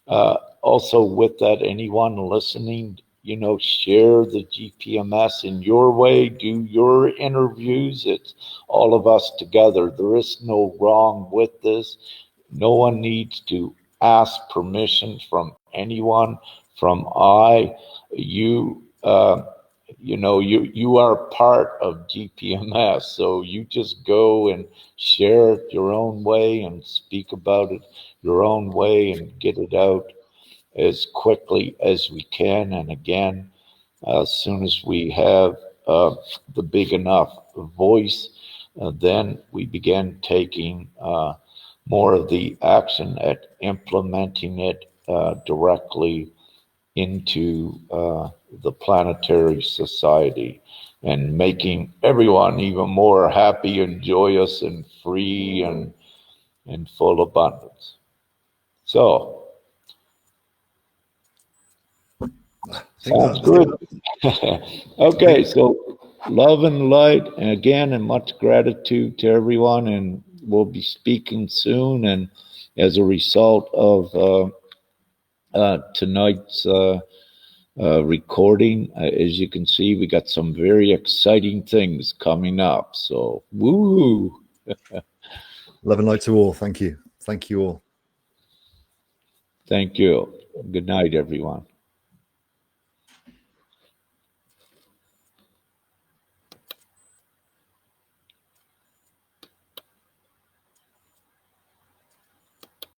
also with that, anyone listening, share the GPMS in your way, do your interviews. It's all of us together. There is no wrong with this. No one needs to ask permission from anyone, from you. You are part of GPMS, so you just go and share it your own way and speak about it your own way and get it out as quickly as we can. And again, as soon as we have the big enough voice, then we begin taking more of the action at implementing it directly into the planetary society and making everyone even more happy and joyous and free and in full abundance. So, sounds good. Okay, so love and light, and again, and much gratitude to everyone, and we'll be speaking soon. And as a result of tonight's recording, as you can see, we got some very exciting things coming up. So, woo! Love and light to all. Thank you. Thank you all. Thank you. Good night, everyone.